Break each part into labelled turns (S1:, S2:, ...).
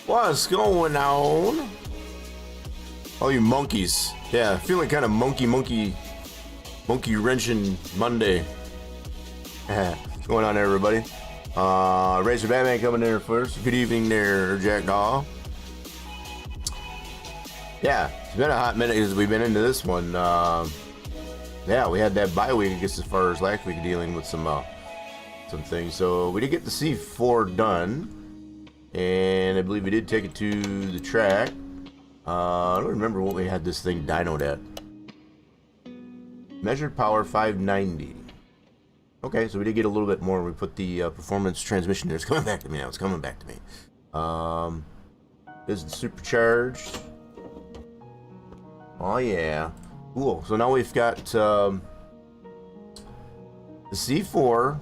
S1: What's going on? All you monkeys. Yeah, feeling kind of monkey wrenching Monday. What's going on, everybody? Razor Batman coming there first. Good evening there, Jackdaw. Yeah, it's been a hot minute as we've been into this one. Yeah, we had that bye week, I guess, as far as last week dealing with some things. So we did get the C4 done. And I believe we did take it to the track. I don't remember what we had this thing dynoed at. Measured power 590. Okay, so we did get a little bit more. We put the performance transmission there. It's coming back to me now. It's coming back to me. This is supercharged. Oh yeah. Cool. So now we've got the C4.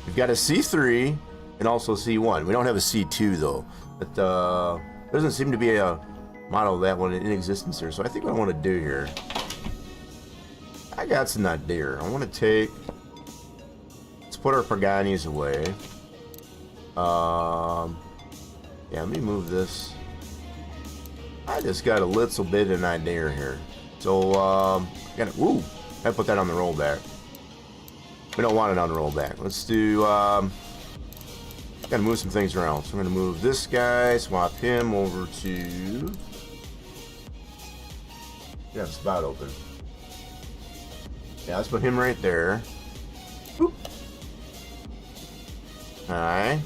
S1: We've got a C3. And also C1. We don't have a C2 though. But there doesn't seem to be a model of that one in existence here. So I think what I want to do here, I got some idea. I want to take, let's put our Paganis away. Yeah, let me move this. I just got a little bit of an idea here. So gotta put that on the rollback. We don't want it on the rollback. Let's do gotta move some things around. So I'm gonna move this guy, swap him over to. Yeah, the spot open. Yeah, let's put him right there. Boop. Alright.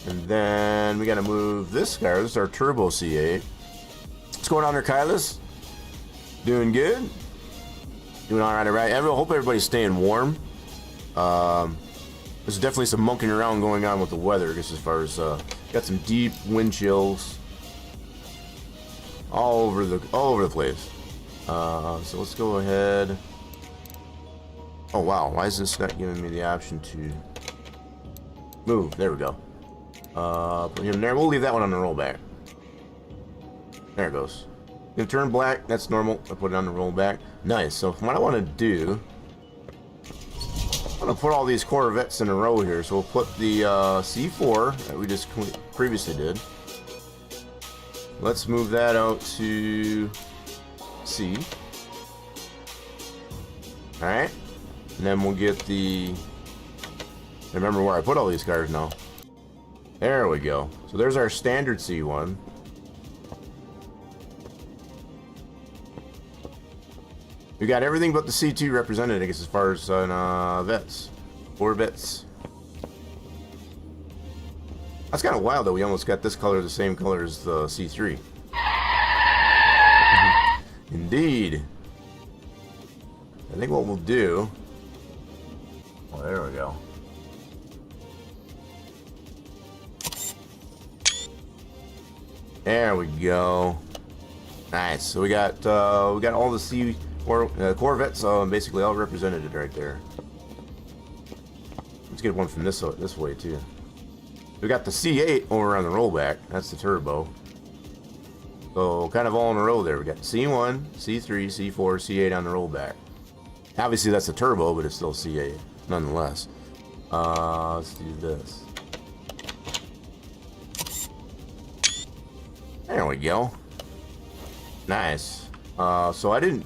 S1: And then we gotta move this guy. This is our Turbo C8. What's going on there, Kylas? Doing good? Doing alright, alright. I hope everybody's staying warm. There's definitely some monkeying around going on with the weather, I guess, as far as got some deep wind chills all over the place. So let's go ahead. Oh wow, why is this not giving me the option to move? There we go. Put him there. We'll leave that one on the rollback. There it goes. Gonna turn black. That's normal. I put it on the rollback. Nice. So what I want to do, I'm going to put all these Corvettes in a row here. So we'll put the C4 that we just previously did. Let's move that out to C. Alright. And then we'll get the... I remember where I put all these cars now. There we go. So there's our standard C1. We got everything but the C2 represented, I guess, as far as vets. 4 vets. That's kind of wild, though. We almost got this color the same color as the C3. Indeed. I think what we'll do... Oh, there we go. There we go. Nice. So we got all the C... Corvettes basically all represented right there. Let's get one from this way too. We got the C8 over on the rollback. That's the turbo. So kind of all in a row there. We got C1, C3, C4, C8 on the rollback. Obviously that's the turbo, but it's still C8 nonetheless. Let's do this. There we go. Nice. So I didn't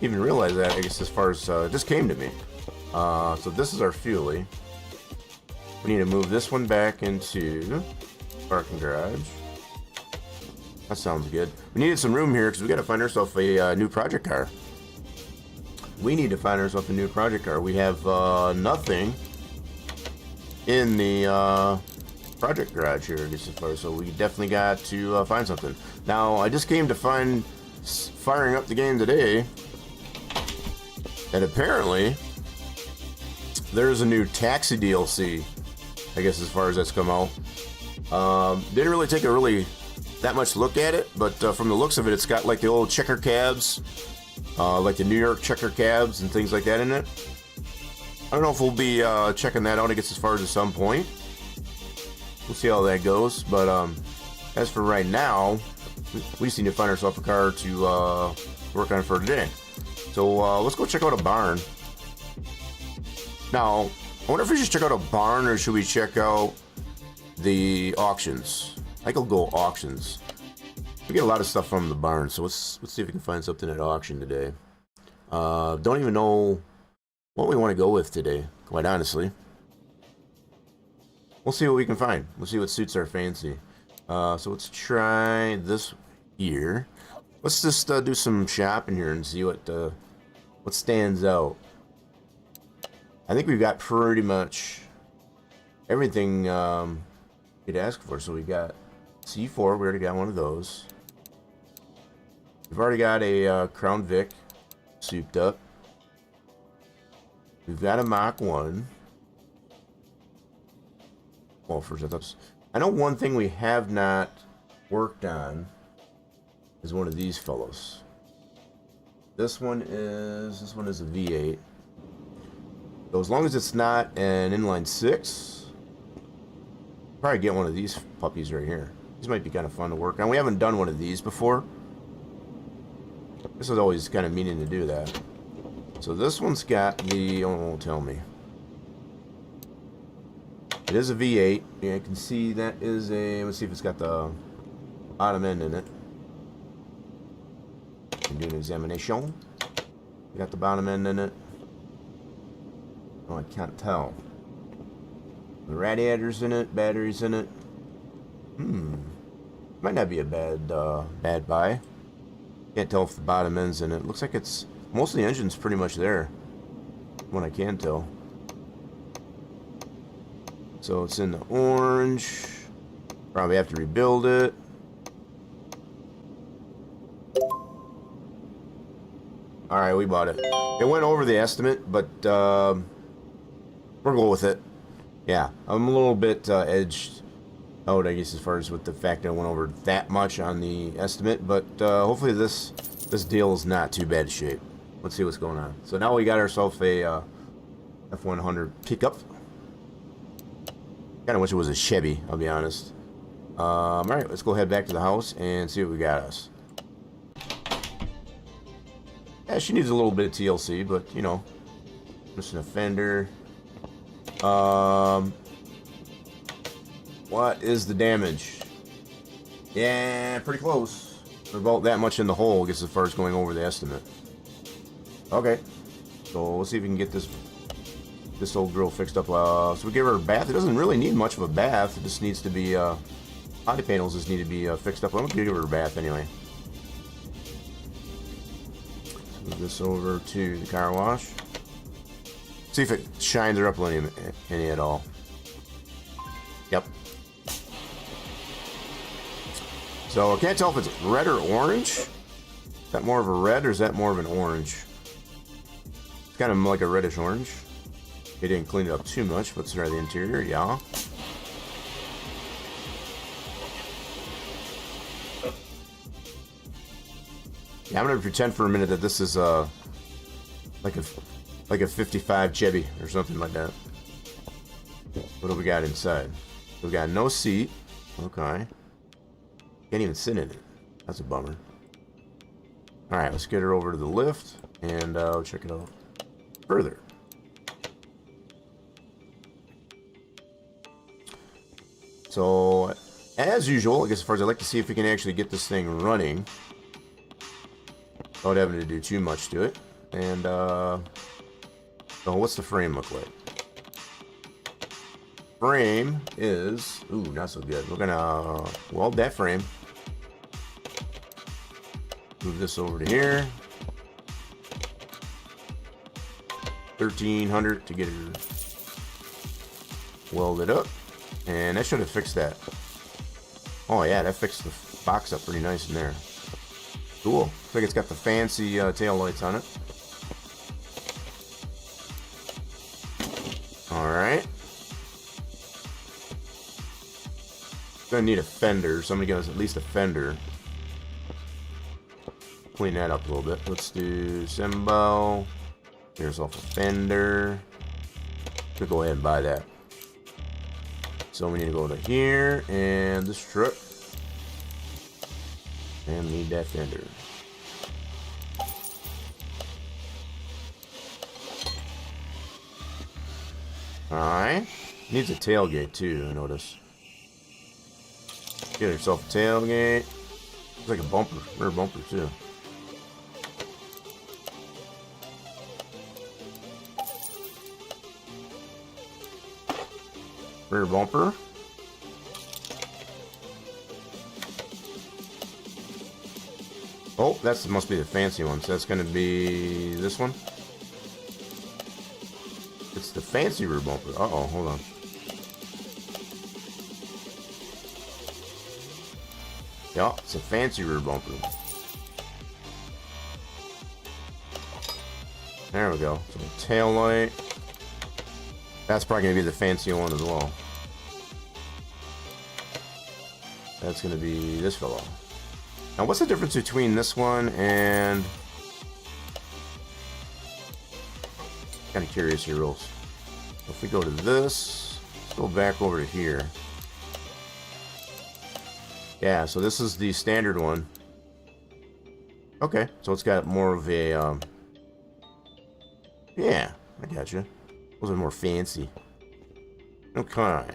S1: even realize that, I guess, as far as it just came to me. So this is our fuelie. We need to move this one back into parking garage. That sounds good. We needed some room here because we got to find ourselves a new project car. We need to find ourselves a new project car. We have nothing in the project garage here, I guess, as far as, so we definitely got to find something. Now I just came to find, firing up the game today, and apparently there's a new taxi DLC, I guess, as far as that's come out. Didn't really take that much look at it, but from the looks of it, it's got like the old checker cabs, like the New York checker cabs and things like that in it. I don't know if we'll be checking that out, I guess, as far as at some point. We'll see how that goes, but as for right now, we just need to find ourselves a car to work on for today. So let's go check out a barn. Now, I wonder if we should check out a barn or should we check out the auctions? I could go auctions. We get a lot of stuff from the barn, so let's see if we can find something at auction today. Don't even know what we want to go with today, quite honestly. We'll see what we can find. We'll see what suits our fancy. So let's try this here. Let's just do some shopping here and see what stands out. I think we've got pretty much everything you'd ask for. So we got C4. We already got one of those. We've already got a Crown Vic souped up. We've got a Mach 1. Well, first I know one thing we have not worked on is one of these fellows. This one is a V8. So as long as it's not an inline 6, probably get one of these puppies right here. These might be kind of fun to work on. We haven't done one of these before. This is always kind of meaning to do that. So this one's got the, oh, it won't tell me. It is a V8. Yeah, I can see that is a, let's see if it's got the bottom end in it. Can do an examination. Got the bottom end in it. Oh, I can't tell. The radiators in it, batteries in it. Might not be a bad buy. Can't tell if the bottom end's in it. Looks like it's, most of the engine's pretty much there. What I can tell. So it's in the orange. Probably have to rebuild it. Alright, we bought it. It went over the estimate, but we're going with it. Yeah, I'm a little bit edged out, I guess, as far as with the fact that I went over that much on the estimate, but hopefully this deal is not too bad shape. Let's see what's going on. So now we got ourselves a F100 pickup. Kind of wish it was a Chevy, I'll be honest. Alright, let's go head back to the house and see what we got us. Yeah, she needs a little bit of TLC, but, you know, missing a fender. What is the damage? Yeah, pretty close. We're about that much in the hole, I guess, as far as going over the estimate. Okay, so let's see if we can get this old girl fixed up. So we give her a bath. It doesn't really need much of a bath. It just needs to be, body panels just need to be fixed up. I'm going to give her a bath anyway. Move this over to the car wash. See if it shines her up any at all. Yep. So I can't tell if it's red or orange. Is that more of a red or is that more of an orange? It's kind of like a reddish orange. They didn't clean it up too much, but let's try the interior, yeah. Yeah, I'm gonna pretend for a minute that this is like a 55 Chevy or something like that. What do we got inside? We got no seat. Okay. Can't even sit in it. That's a bummer. All right, let's get her over to the lift and check it out further. So, as usual, I guess as far as I'd like to see if we can actually get this thing running without having to do too much to it. And, so what's the frame look like? Frame is, ooh, not so good. We're gonna weld that frame. Move this over to here. 1300 to get it welded up. And that should have fixed that. Oh yeah, that fixed the box up pretty nice in there. Cool. Looks like it's got the fancy tail lights on it. Alright. Gonna need a fender. Somebody gives us at least a fender. Clean that up a little bit. Let's do Sembo. Get yourself a fender. Could go ahead and buy that. So we need to go to here and this truck. And we need that fender. Alright. Needs a tailgate too, I notice. Get yourself a tailgate. It's like a bumper, rear bumper too. Rear bumper. Oh, that must be the fancy one. So that's going to be this one. It's the fancy rear bumper. Uh-oh, hold on. Yeah, it's a fancy rear bumper. There we go. So tail light. That's probably going to be the fancy one as well. That's going to be this fellow. Now, what's the difference between this one and... Kind of curious here, rules. If we go to this, let's go back over to here. Yeah, so this is the standard one. Okay, so it's got more of a, yeah, I got you. Those are more fancy. Okay.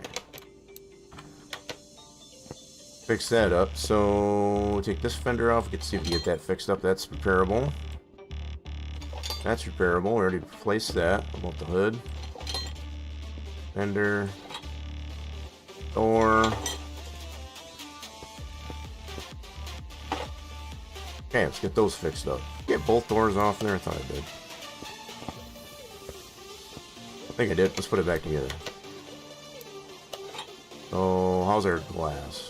S1: Fix that up. So take this fender off. We can see if we get that fixed up. That's repairable. That's repairable. We already replaced that. How about the hood? Fender. Door. Okay, let's get those fixed up. Get both doors off there. I thought I did. I think I did. Let's put it back together. So, how's our glass?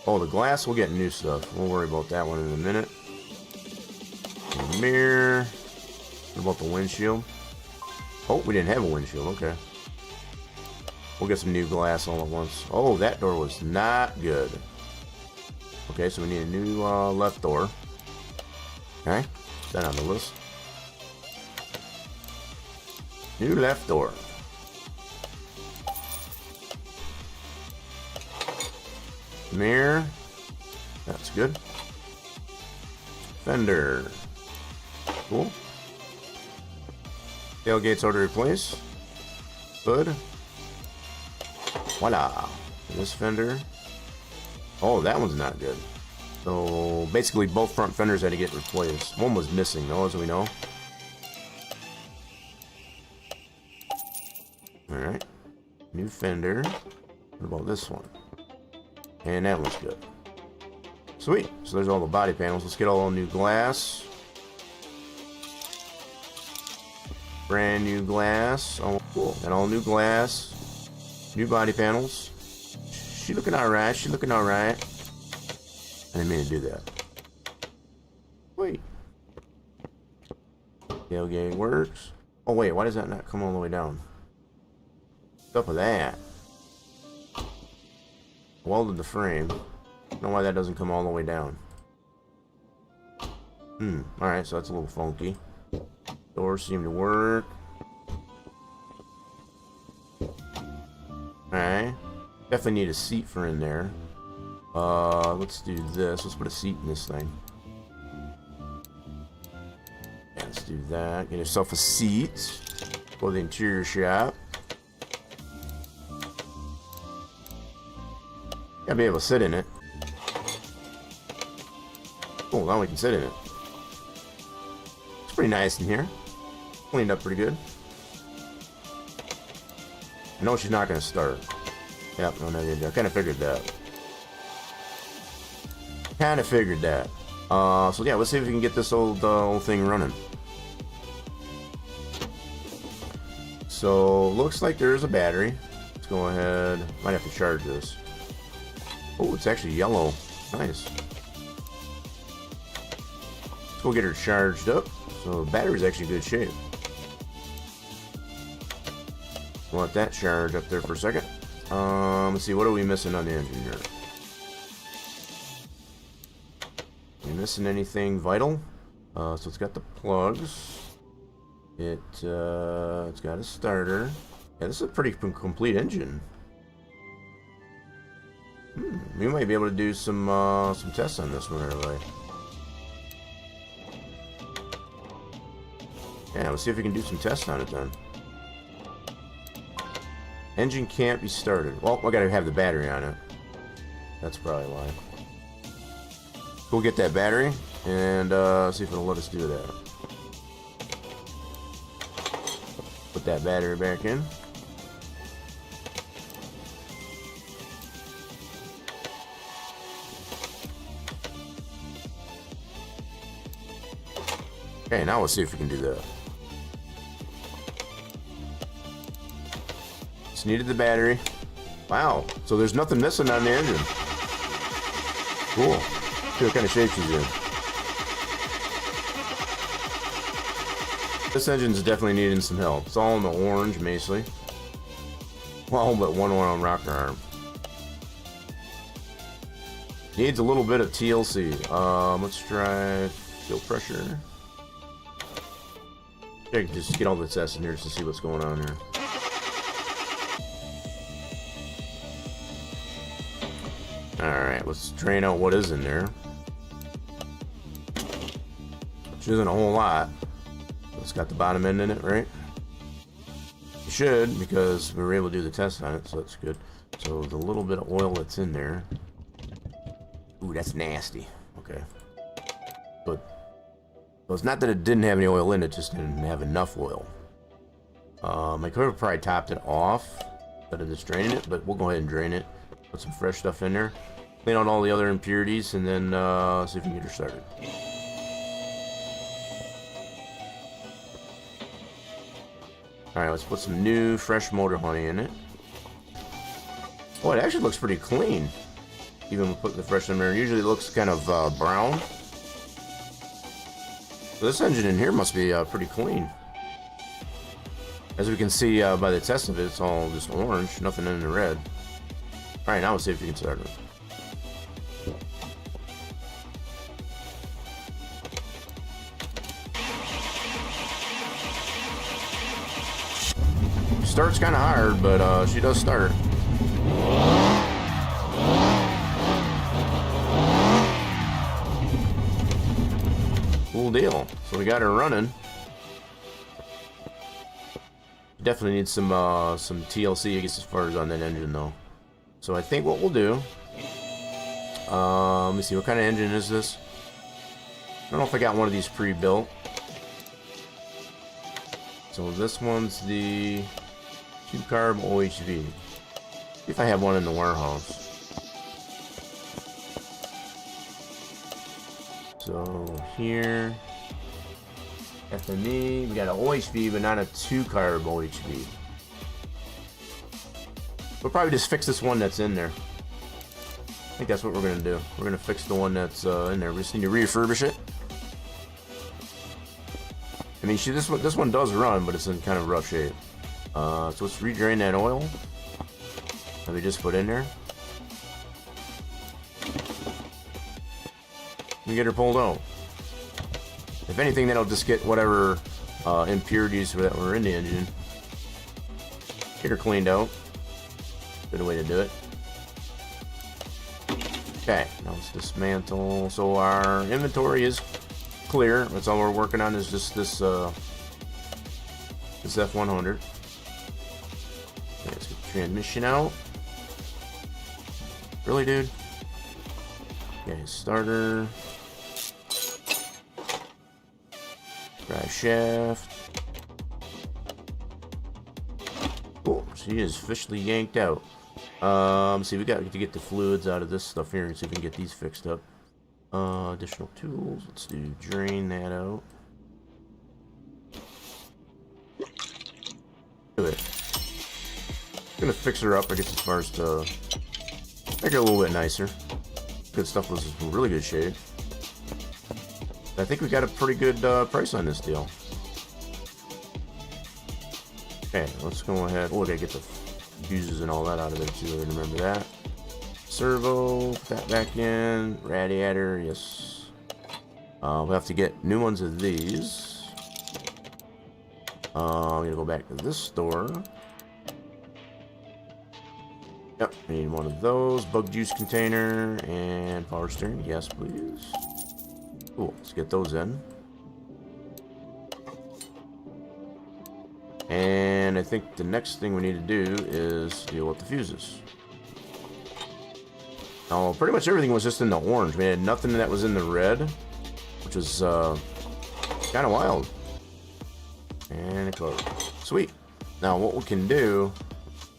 S1: Oh, the glass, we'll get new stuff. We'll worry about that one in a minute. The mirror. What about the windshield? Oh, we didn't have a windshield. Okay. We'll get some new glass all at once. Oh, that door was not good. Okay, so we need a new left door. Okay, that on the list. New left door. Mirror. That's good. Fender. Cool. Tailgate's already replaced. Hood. Voila. And this fender. Oh, that one's not good. So basically both front fenders had to get replaced. One was missing though, as we know. Alright. New fender. What about this one? And that one's good. Sweet. So there's all the body panels. Let's get all new glass. Brand new glass. Oh, cool. And all new glass. New body panels. She looking alright. She looking alright. I didn't mean to do that. Wait. Tailgate works. Oh wait, why does that not come all the way down? What's up with that? Welded the frame. Don't know why that doesn't come all the way down. Alright, so that's a little funky. Doors seem to work. Alright. Definitely need a seat for in there. Let's do this. Let's put a seat in this thing. Yeah, let's do that. Get yourself a seat. Go to the interior shop. Gotta be able to sit in it. Cool, now we can sit in it. It's pretty nice in here. Cleaned up pretty good. I know she's not gonna start. Yep, no, I kind of figured that. So yeah, let's see if we can get this old thing running. So looks like there's a battery. Let's go ahead. Might have to charge this. Oh, it's actually yellow. Nice. Let's go get her charged up. So the battery's actually in good shape. We'll let that charge up there for a second. Let's see, what are we missing on the engine here? Are we missing anything vital? So it's got the plugs. It's got a starter. Yeah, this is a pretty complete engine. We might be able to do some tests on this one right away. Yeah, let's see if we can do some tests on it then. Engine can't be started. Well, I gotta have the battery on it. That's probably why. We'll get that battery and see if it'll let us do that. Put that battery back in. Okay, now let's see if we can do that. Just needed the battery. Wow, so there's nothing missing on the engine. Cool. See what kind of shape she's in. This engine's definitely needing some help. It's all in the orange, mostly. Well, but one on rocker arm. Needs a little bit of TLC. Let's try fuel pressure. I can just get all the tests in here just to see what's going on here. Alright, let's drain out what is in there. Which isn't a whole lot. It's got the bottom end in it, right? It should, because we were able to do the test on it, so that's good. So the little bit of oil that's in there. Ooh, that's nasty. Okay. But well, it's not that it didn't have any oil in it, just didn't have enough oil. I could have probably topped it off instead of just draining it, but we'll go ahead and drain it. Put some fresh stuff in there. Clean out all the other impurities, and then see if we can get her started. Alright, let's put some new, fresh motor honey in it. Oh, it actually looks pretty clean. Even with putting the fresh in there. Usually it looks kind of brown. So this engine in here must be pretty clean. As we can see by the test of it, it's all just orange, nothing in the red. Alright, now let's see if we can start it. Starts kind of hard, but she does start. Cool deal. So we got her running. Definitely need some TLC, I guess, as far as on that engine, though. So I think what we'll do. Let me see, what kind of engine is this? I don't know if I got one of these pre-built. So this one's the 2-carb OHV. See if I have one in the warehouse. So here, FME, we got an OHV, but not a 2-carb OHV. We'll probably just fix this one that's in there. I think that's what we're gonna do. We're gonna fix the one that's in there. We just need to refurbish it. I mean, this one does run, but it's in kind of rough shape. So let's redrain that oil that we just put in there. We get her pulled out. If anything, that'll just get whatever impurities that were in the engine. Get her cleaned out. Good way to do it. Okay, now let's dismantle. So our inventory is clear. That's all we're working on is just this F100. Okay, let's get the transmission out. Really, dude? Okay, starter. Drive shaft. Oh, she is officially yanked out. See, we got to get the fluids out of this stuff here and see if we can get these fixed up. Additional tools. Let's do drain that out. Do it. Gonna fix her up, I guess, as far as to make her a little bit nicer. Good stuff was in really good shape. I think we got a pretty good price on this deal. Okay, let's go ahead. Oh, I gotta get the fuses and all that out of there too. Remember that. Servo, put that back in. Radiator, yes. We'll have to get new ones of these. I'm gonna go back to this store. Yep, we need one of those. Bug juice container and power steering. Yes, please. Cool, let's get those in. And I think the next thing we need to do is deal with the fuses. No, pretty much everything was just in the orange. We had nothing that was in the red, which was kind of wild. And it goes. Sweet. Now what we can do,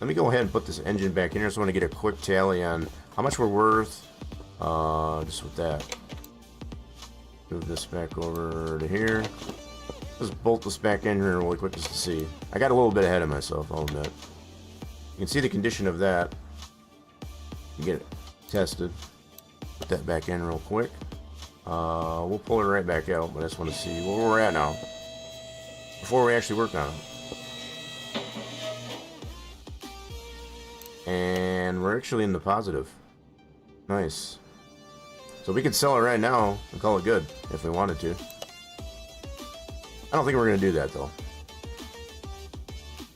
S1: let me go ahead and put this engine back in here. I just want to get a quick tally on how much we're worth. Just with that. Move this back over to here. Just bolt this back in here really quick just to see. I got a little bit ahead of myself, I'll admit. You can see the condition of that. You get it tested. Put that back in real quick. We'll pull it right back out, but I just want to see where we're at now before we actually work on it. And we're actually in the positive. Nice. So we could sell it right now and call it good if we wanted to. I don't think we're going to do that though.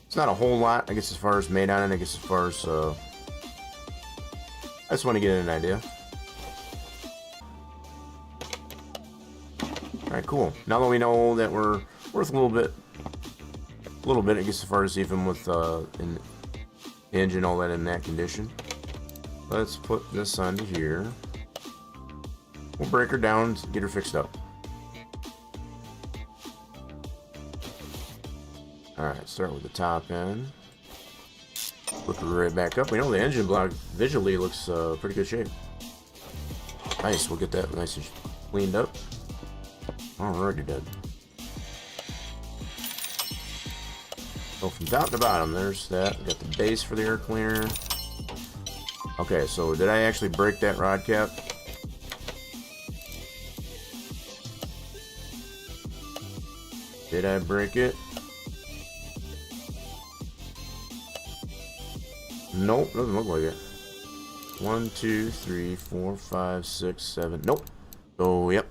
S1: It's not a whole lot, I guess, as far as made on it. I guess as far as I just want to get an idea. Alright, cool. Now that we know that we're worth a little bit, I guess, as far as even with in the engine, all that in that condition. Let's put this onto here. We'll break her down, get her fixed up. Alright, start with the top end. Flip it right back up. We know the engine block visually looks pretty good shape. Nice, we'll get that nice and cleaned up. Alrighty, done. So from top to bottom, there's that. We got the base for the air cleaner. Okay, so did I actually break that rod cap? Did I break it? Nope, doesn't look like it. 1, 2, 3, 4, 5, 6, 7. Nope. Oh, yep.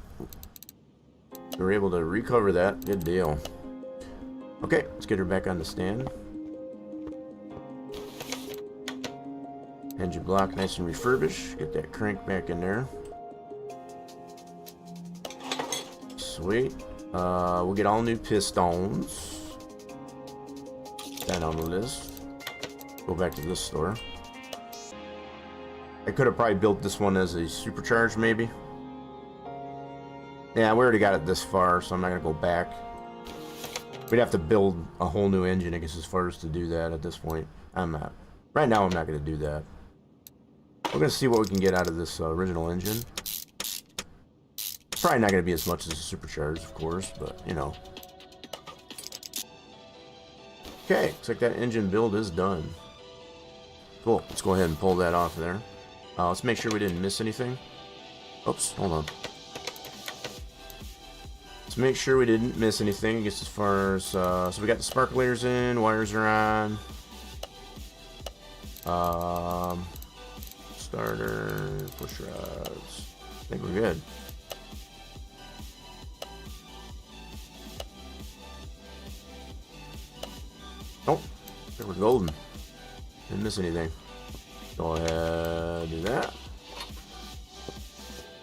S1: We were able to recover that. Good deal. Okay, let's get her back on the stand. Engine block nice and refurbished. Get that crank back in there. Sweet. We'll get all new pistons. That on the list. Go back to this store. I could have probably built this one as a supercharged, maybe. Yeah, we already got it this far, so I'm not gonna go back. We'd have to build a whole new engine, I guess, as far as to do that at this point. I'm not. Right now, I'm not gonna do that. We're gonna see what we can get out of this original engine. Probably not gonna be as much as a supercharged, of course, but you know. Okay, looks like that engine build is done. Cool. Let's go ahead and pull that off there. Let's make sure we didn't miss anything. Oops, hold on. Let's make sure we didn't miss anything. I guess as far as so we got the sparklers in, wires are on. Starter, push rods. I think we're good. Nope, I think we're golden. Didn't miss anything. Go ahead, do that.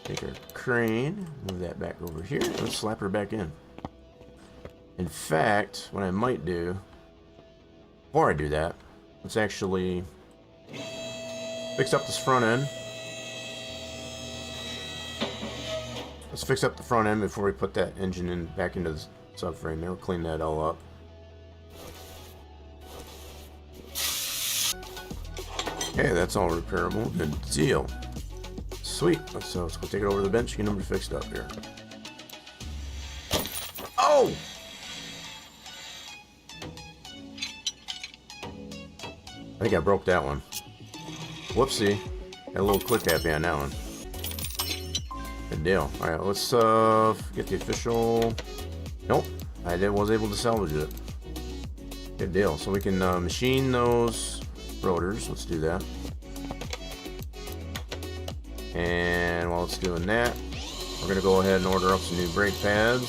S1: Take our crane, move that back over here. Let's slap her back in. In fact, what I might do, before I do that, let's actually fix up this front end. Let's fix up the front end before we put that engine in back into the subframe there. We'll clean that all up. Okay, that's all repairable. Good deal. Sweet. Let's go take it over to the bench, get them fixed up here. Oh! I think I broke that one. Whoopsie. Got a little click happy on that one. Good deal. Alright, let's get the official... Nope. I was able to salvage it. Good deal. So we can machine those rotors. Let's do that. And while it's doing that, we're going to go ahead and order up some new brake pads.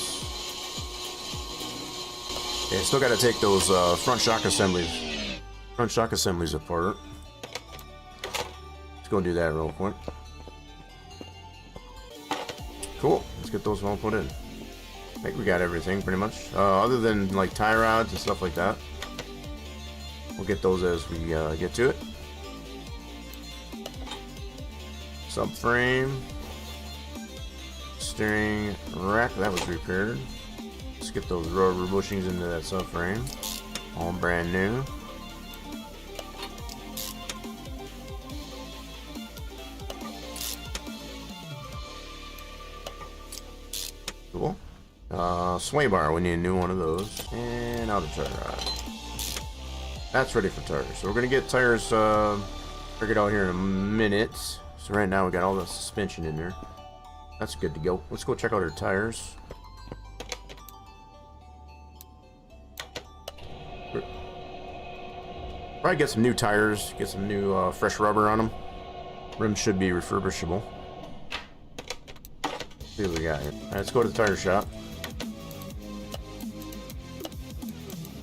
S1: Okay, still got to take those front shock assemblies apart. Let's go and do that real quick. Cool. Let's get those all put in. I think we got everything pretty much, other than like tie rods and stuff like that. We'll get those as we get to it. Subframe. Steering rack, that was repaired. Let's get those rubber bushings into that subframe. All brand new. Cool. Sway bar, we need a new one of those. And outer tire rod. That's ready for tires. So we're gonna get tires figured out here in a minute. So right now we got all the suspension in there. That's good to go. Let's go check out our tires. Probably get some new tires, get some new fresh rubber on them. Rims should be refurbishable. See what we got here. Alright, let's go to the tire shop.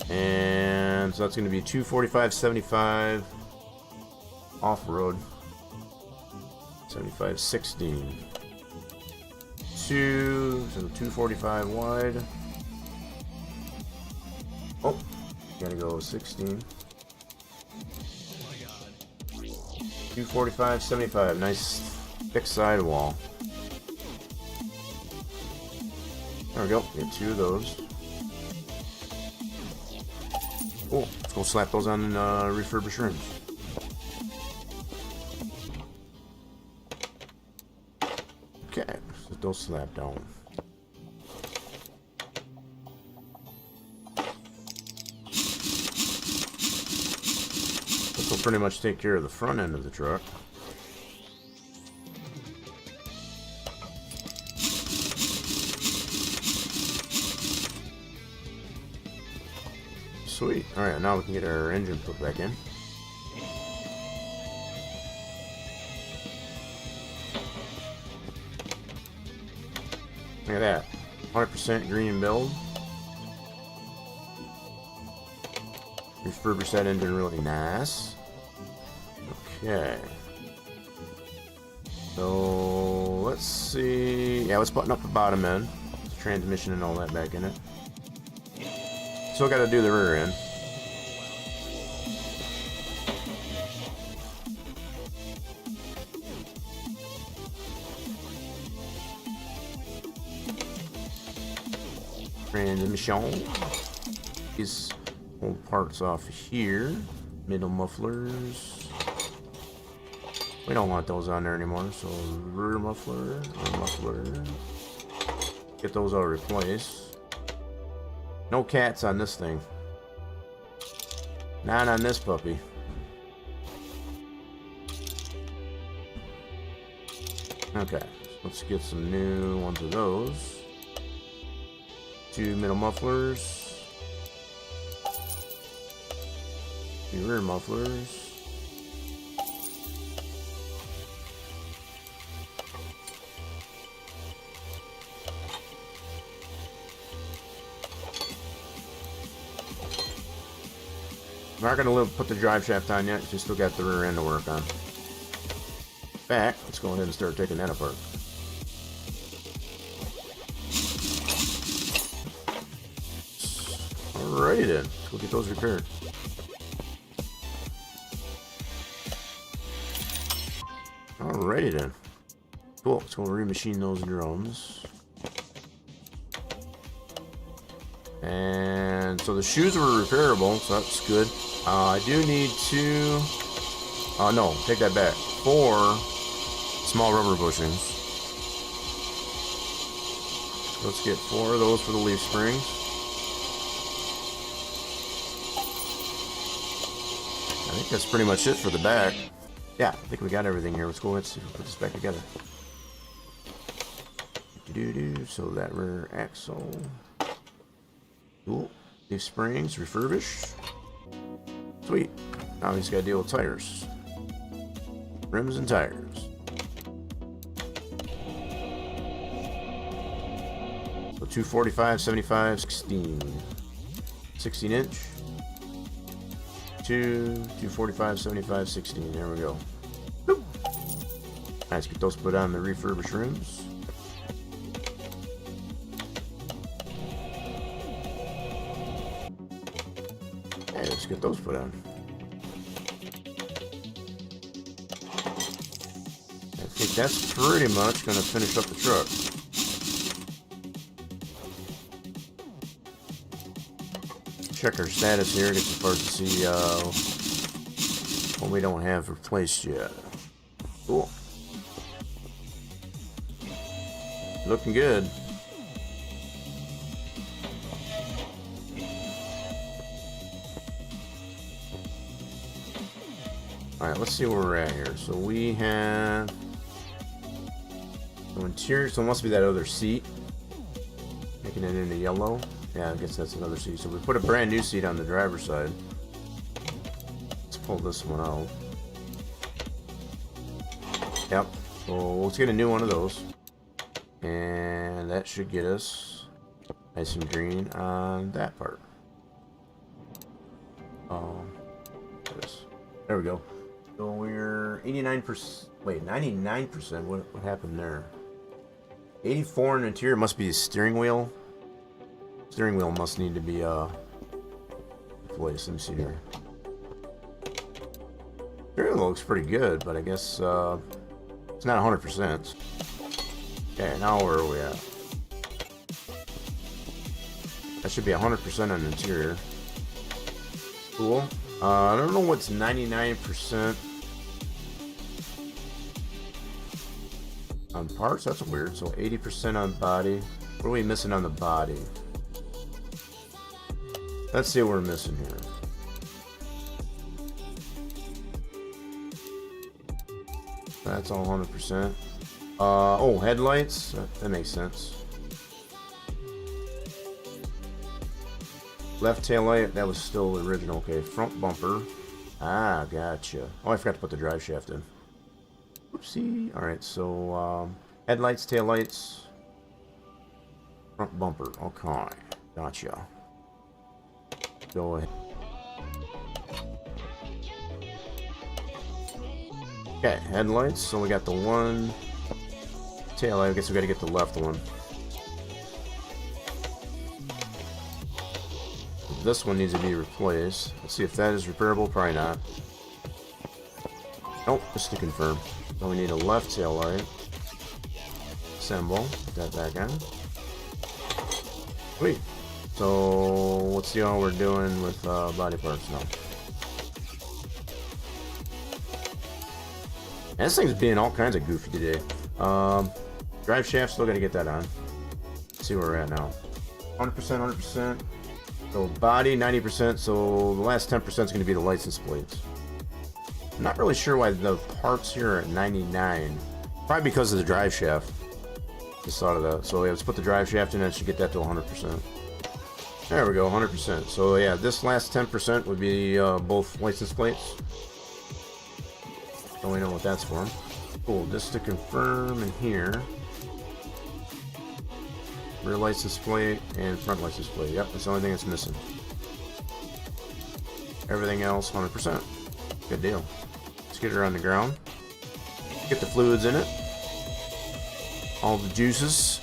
S1: And so that's going to be 245.75 off-road. 75.16. So 245 wide. Oh, gotta go 16. 245.75. Nice thick sidewall. There we go. Get two of those. Cool. Let's go slap those on refurbished rims. Okay, so those slap down. This will pretty much take care of the front end of the truck. Sweet. Alright, now we can get our engine put back in. Look at that. 100% green build. Refurbish that engine really nice. Okay. So, let's see. Yeah, let's button up the bottom end. Transmission and all that back in it. Still got to do the rear end. Transmission. These old parts off here. Middle mufflers. We don't want those on there anymore. So rear muffler. Get those all replaced. No cats on this thing. Not on this puppy. Okay, let's get some new ones of those. Two middle mufflers. Two rear mufflers. I'm not going to put the drive shaft on yet, because we still got the rear end to work on. Back, let's go ahead and start taking that apart. Alrighty then, let's go get those repaired. Alrighty then. Cool, let's go remachine those drums. And so the shoes were repairable, so that's good. I do need to... no, take that back. 4 small rubber bushings. Let's get 4 of those for the leaf springs. I think that's pretty much it for the back. Yeah, I think we got everything here. Let's go ahead and put this back together. So that rear axle. Cool. Leaf springs refurbished. Sweet. Now we just gotta deal with tires. Rims and tires. So 245, 75, 16. 16 inch. 245, 75, 16. There we go. Boop. Let's get those put on the refurbished rims. Let's get those put on. That think that's pretty much going to finish up the truck. Check our status here, get the parts to see what we don't have replaced yet. Cool. Looking good. Alright, let's see where we're at here. So we have the interior, so it must be that other seat. Making it into yellow. Yeah, I guess that's another seat. So we put a brand new seat on the driver's side. Let's pull this one out. Yep. So let's get a new one of those. And that should get us nice and green on that part. There we go. So we're 89%. Wait, 99%. What happened there? 84 in the interior must be the steering wheel. Steering wheel must need to be replaced. Let me see here. Steering wheel looks pretty good, but I guess it's not 100%. Okay, now where are we at? That should be 100% on the interior. Cool. I don't know what's 99% on parts. That's weird. So 80% on body. What are we missing on the body? Let's see what we're missing here. That's all 100%. Oh, headlights. That makes sense. Left tail light, that was still the original. Okay, front bumper. Ah, gotcha. Oh, I forgot to put the drive shaft in. Oopsie. Alright, so headlights, tail lights, front bumper. Okay, gotcha. Go ahead. Okay, headlights. So we got the one tail light. I guess we got to get the left one. This one needs to be replaced. Let's see if that is repairable. Probably not. Nope, just to confirm. So we need a left tail light. Assemble. Put that back on. Sweet. So let's see how we're doing with body parts now. And this thing's being all kinds of goofy today. Drive shaft, still got to get that on. Let's see where we're at now. 100%, 100%. So body 90%, so the last 10% is going to be the license plates. I'm not really sure why the parts here are at 99. Probably because of the drive shaft. Just thought of that. So yeah, let's put the drive shaft in and should get that to 100%. There we go, 100%. So yeah, this last 10% would be both license plates. So we know what that's for. Cool, just to confirm in here. Rear license plate and front license plate. Yep, that's the only thing that's missing. Everything else 100%. Good deal. Let's get her on the ground. Get the fluids in it. All the juices.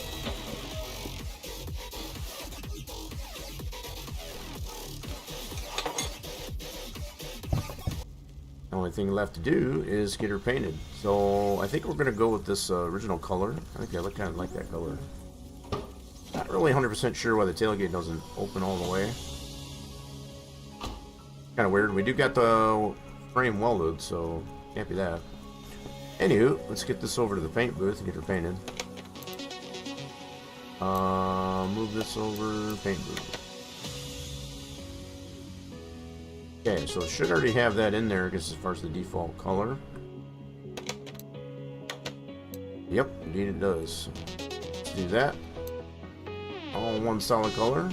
S1: The only thing left to do is get her painted. So I think we're going to go with this original color. I think I kind of like that color. Not really 100% sure why the tailgate doesn't open all the way. Kind of weird. We do got the frame welded, so can't be that. Anywho, let's get this over to the paint booth and get her painted. Move this over, paint booth. Okay, so it should already have that in there, I guess, as far as the default color. Yep, indeed it does. Let's do that. All one solid color.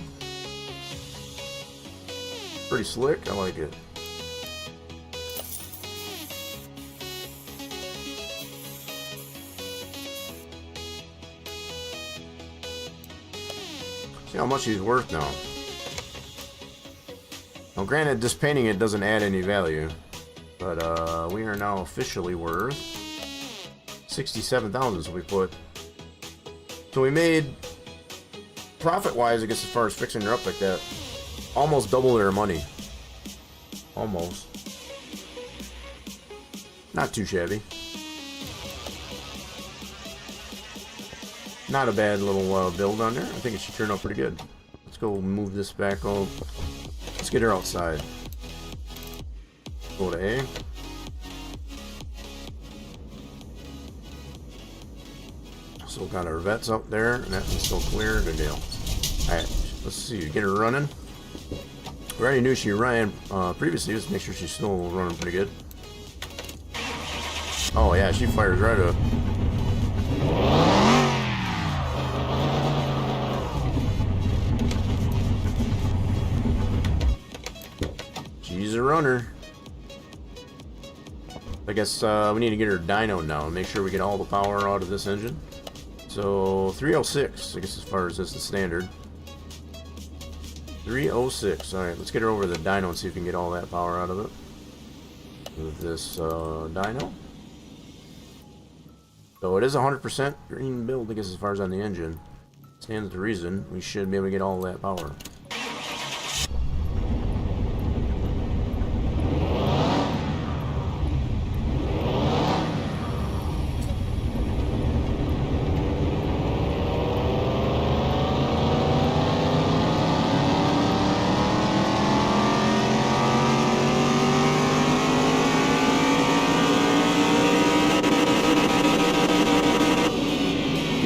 S1: Pretty slick, I like it. See how much he's worth now. Now granted, just painting it doesn't add any value, but we are now officially worth 67,000. So we put, so we made profit-wise, I guess, as far as fixing her up like that, almost double their money. Almost. Not too shabby. Not a bad little build on there. I think it should turn out pretty good. Let's go move this back. Oh, let's get her outside. Go to A. Still got our vets up there, and that one's still clear. Good deal. Alright, let's see. Get her running. We already knew she ran previously. Let's make sure she's still running pretty good. Oh, yeah, she fires right up. She's a runner. I guess we need to get her dyno now and make sure we get all the power out of this engine. So 306, I guess as far as this is standard. 306. Alright, let's get her over to the dyno and see if we can get all that power out of it. With this dyno. So it is 100% green build, I guess, as far as on the engine. Stands to reason. We should be able to get all that power.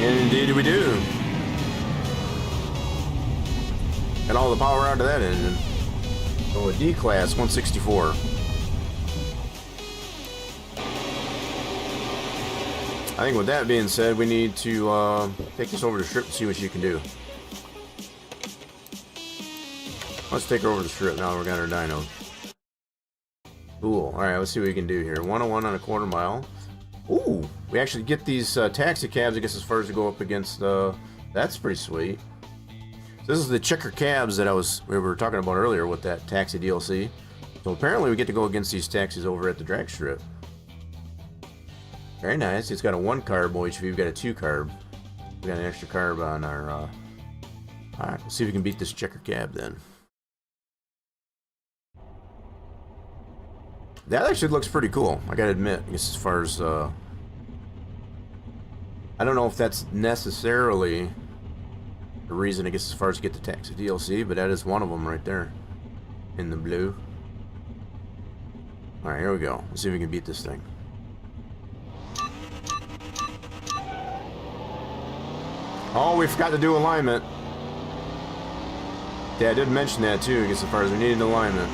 S1: Indeed we do. Got all the power out of that engine. So a D-Class 164. I think with that being said, we need to take this over to strip and see what she can do. Let's take her over to strip now we got our dyno. Cool. Alright, let's see what we can do here. 101 on a quarter mile. Ooh, we actually get these taxi cabs, I guess, as far as to go up against. That's pretty sweet. So this is the checker cabs that we were talking about earlier with that taxi DLC. So apparently we get to go against these taxis over at the drag strip. Very nice. It's got a 1 carb HV. We've got a 2 carb. We got an extra carb on our. All right, let's see if we can beat this checker cab then. That actually looks pretty cool, I gotta admit. I guess as far as I don't know if that's necessarily the reason, I guess, as far as to get the taxi DLC, but that is one of them right there in the blue. Alright, here we go. Let's see if we can beat this thing. Oh, we forgot to do alignment. Yeah, I did mention that too, I guess, as far as we needed alignment.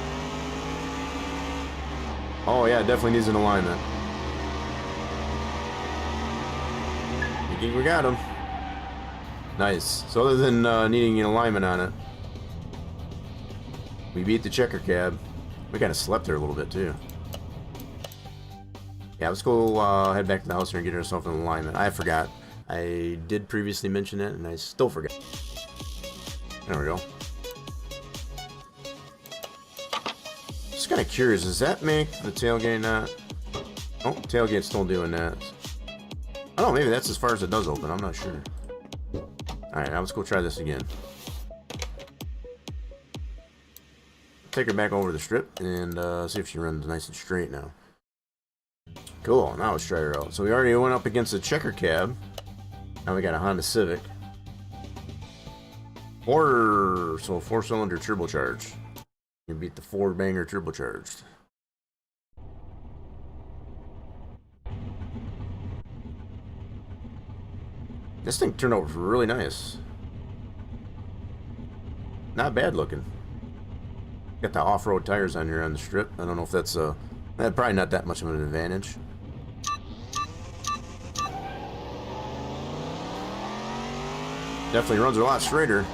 S1: Oh yeah, it definitely needs an alignment. I think we got him. Nice. So other than needing an alignment on it, we beat the checker cab. We kind of slept there a little bit too. Yeah, let's go head back to the house here and get ourselves an alignment. I forgot. I did previously mention it, and I still forget. There we go. Just kind of curious, does that make the tailgate not? Oh, tailgate's still doing that. I don't know, maybe that's as far as it does open. I'm not sure. Alright, now let's go try this again. Take her back over the strip and see if she runs nice and straight now. Cool, now let's try her out. So we already went up against the checker cab. Now we got a Honda Civic. So a 4-cylinder turbocharged. You beat the 4-banger turbocharged. This thing turned out really nice. Not bad looking. Got the off-road tires on here on the strip. I don't know if that's probably not that much of an advantage. Definitely runs a lot straighter.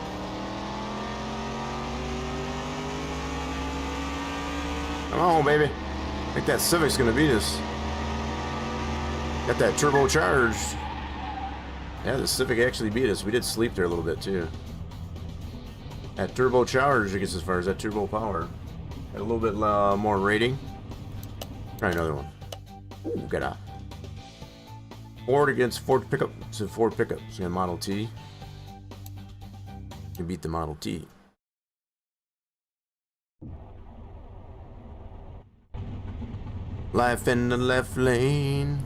S1: Come on, baby. I think that Civic's gonna beat us. Got that turbocharged. Yeah, the Civic actually beat us. We did sleep there a little bit too. That turbocharged, I guess, as far as that turbo power. Got a little bit more rating. Try another one. Ooh, got a Ford against Ford pickup. It's a Ford pickup. So you got Model T. You beat the Model T. Life in the left lane.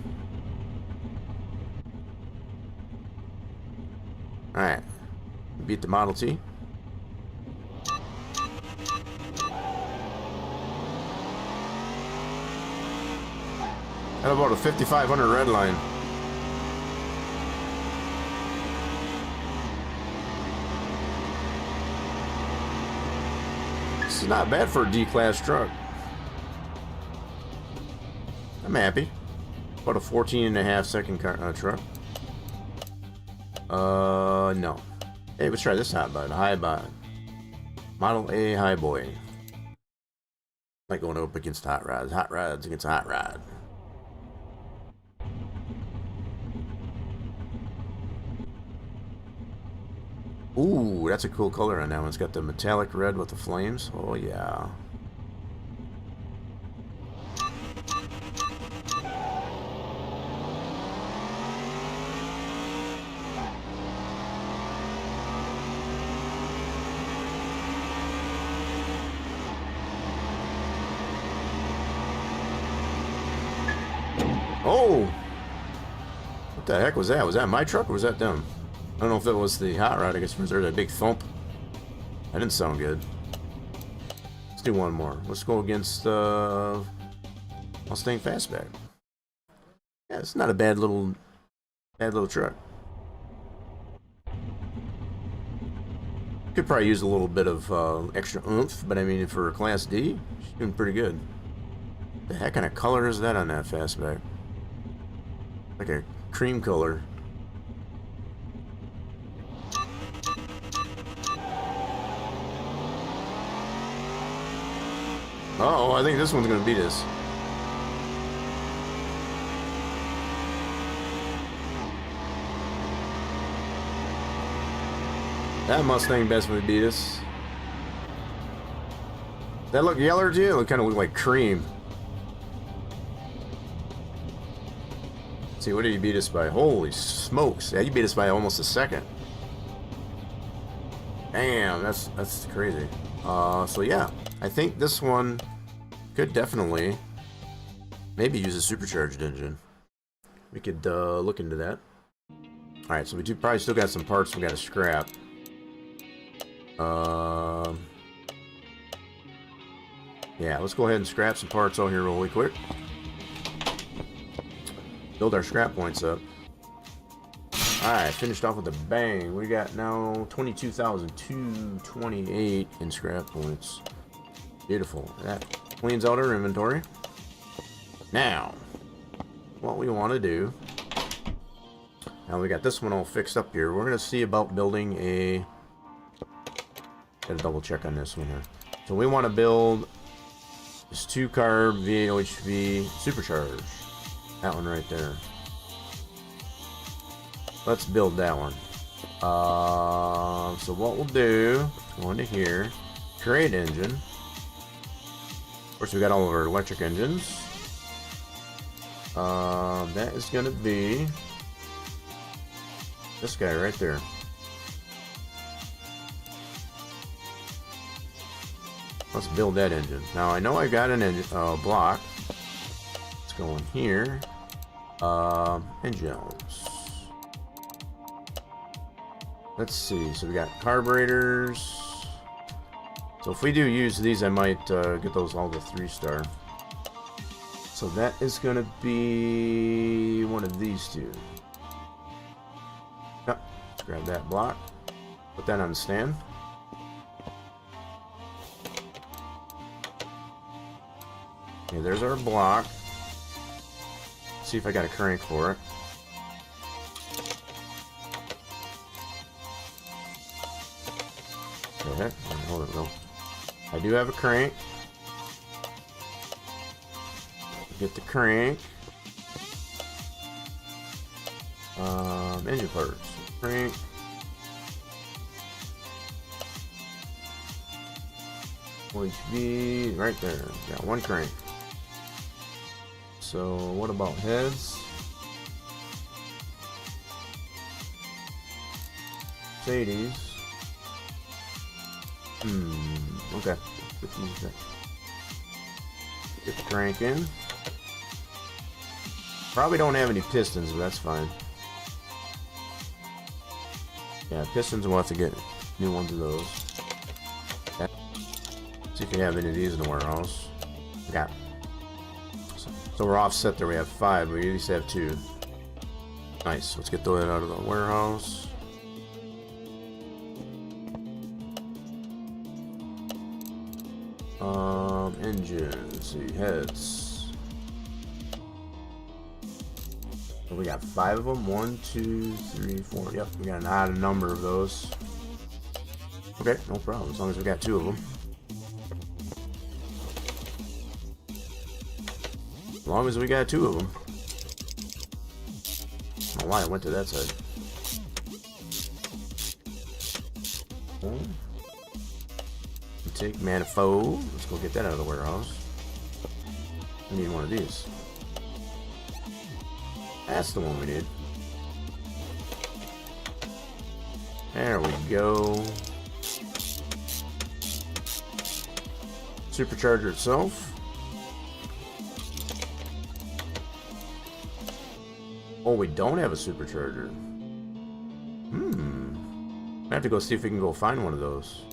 S1: Alright. Beat the Model T. How about a 5500 red line? This is not bad for a D-class truck. I'm happy. About a 14.5 second truck. No. Hey, let's try this hot bod. High bod. Model A high boy. Like going up against hot rods. Hot rods against hot rod. Ooh, that's a cool color on that one. It's got the metallic red with the flames. Oh, yeah. Oh! What the heck was that? Was that my truck or was that them? I don't know if that was the hot rod. I guess was there that big thump. That didn't sound good. Let's do one more. Let's go against Mustang Fastback. Yeah, it's not a bad little truck. Could probably use a little bit of extra oomph, but I mean for a Class D, she's doing pretty good. The heck kind of color is that on that Fastback? Like a cream color. Uh-oh, I think this one's gonna beat us. That Mustang best would beat us. That look yellow to you? It kind of look like cream. Let's see, what did you beat us by? Holy smokes! Yeah, you beat us by almost a second. Damn, that's crazy. So yeah, I think this one could definitely maybe use a supercharged engine. We could look into that. All right, so we do probably still got some parts we got to scrap. Yeah, let's go ahead and scrap some parts out here really quick. Build our scrap points up. Alright, finished off with a bang. We got now 22,228 in scrap points. Beautiful. That cleans out our inventory. Now, what we want to do, now we got this one all fixed up here. We're going to see about building a, gotta double check on this one here. So we want to build this 2-carb VAOHV supercharge. That one right there. Let's build that one. So what we'll do, go into here, create engine. Of course, we got all of our electric engines. That is going to be this guy right there. Let's build that engine. Now I know I got an engine block. Let's go in here. Engines. Let's see. So we got carburetors. So if we do use these, I might get those all to 3-star. So that is going to be one of these two. Yep. Let's grab that block. Put that on the stand. Okay, there's our block. See if I got a crank for it. Okay, hold it though. I do have a crank. Get the crank. Engine parts. Crank. OHV right there. Got one crank. So what about heads? Mercedes. Okay. Get the crank in. Probably don't have any pistons, but that's fine. Yeah, pistons, we'll have to get new ones of those. Okay. See if we have any of these in the warehouse. Yeah. So we're offset there. We have 5, but we at least have 2. Nice. Let's get those out of the warehouse. Engine. Let's see. Heads. So we got 5 of them. 1, 2, 3, 4. Yep, we got an odd number of those. Okay, no problem. As long as we got 2 of them. As long as we got 2 of them. I don't know why I went to that side. Oh. Take manifold. Let's go get that out of the warehouse. We need one of these. That's the one we need. There we go. Supercharger itself. Oh, we don't have a supercharger. I have to go see if we can go find one of those.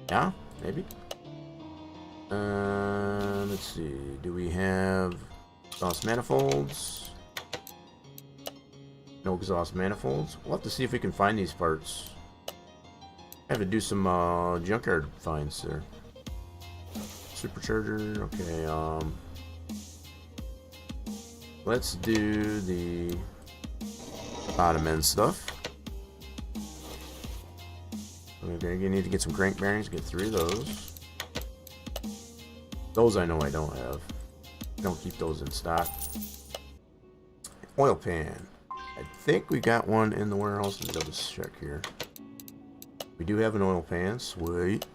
S1: Yeah, maybe. Let's see. Do we have exhaust manifolds? No exhaust manifolds. We'll have to see if we can find these parts. I have to do some junkyard finds there. Supercharger. Okay. Let's do the bottom end stuff. Okay, you need to get some crank bearings, get 3 of those. Those I know I don't have. Don't keep those in stock. Oil pan. I think we got one in the warehouse. Let me double check here. We do have an oil pan. Sweet.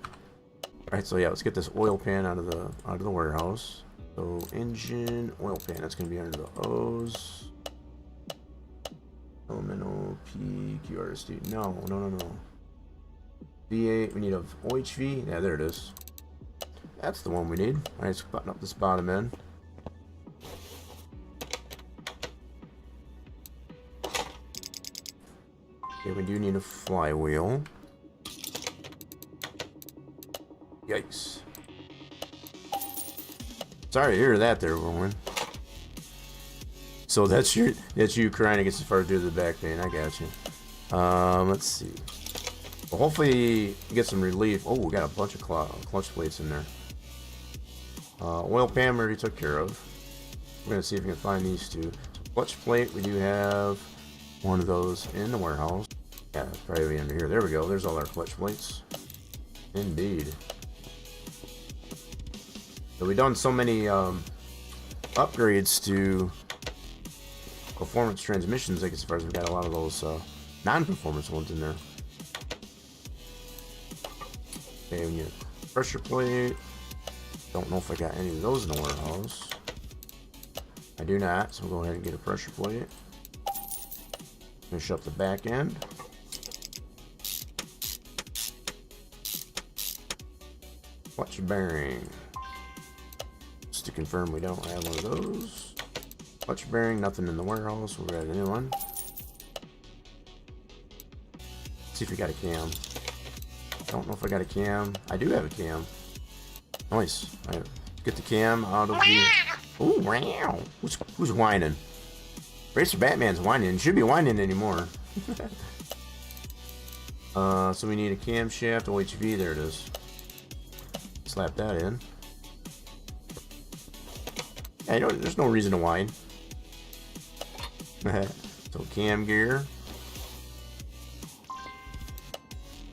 S1: Alright, so yeah, let's get this oil pan out of the warehouse. So engine, oil pan. That's gonna be under the O's. Elemental P QRST. No. V8, we need a OHV. Yeah, there it is. That's the one we need. Alright, let's button up this bottom end. Okay, we do need a flywheel. Yikes. Sorry to hear that there, Rowan. So that's you crying against as far as do the back pain. I got you. Let's see. Well, hopefully get some relief. Oh, we got a bunch of clutch plates in there. Oil pan we already took care of. We're gonna see if we can find these 2. Clutch plate, we do have one of those in the warehouse. Yeah, it's probably under here. There we go. There's all our clutch plates. Indeed. So we've done so many upgrades to performance transmissions. Like as far as we got a lot of those non-performance ones in there. Okay, we need a pressure plate. Don't know if I got any of those in the warehouse. I do not, so we'll go ahead and get a pressure plate. Finish up the back end. Clutch bearing. Just to confirm we don't have one of those. Clutch bearing, nothing in the warehouse. We'll grab a new one. See if we got a cam. Don't know if I got a cam. I do have a cam. Nice. Right. Get the cam out of the... Ooh, wow. Who's whining? Racer Batman's whining. Should be whining anymore. So we need a camshaft OHV. There it is. Slap that in. Yeah, there's no reason to whine. So cam gear.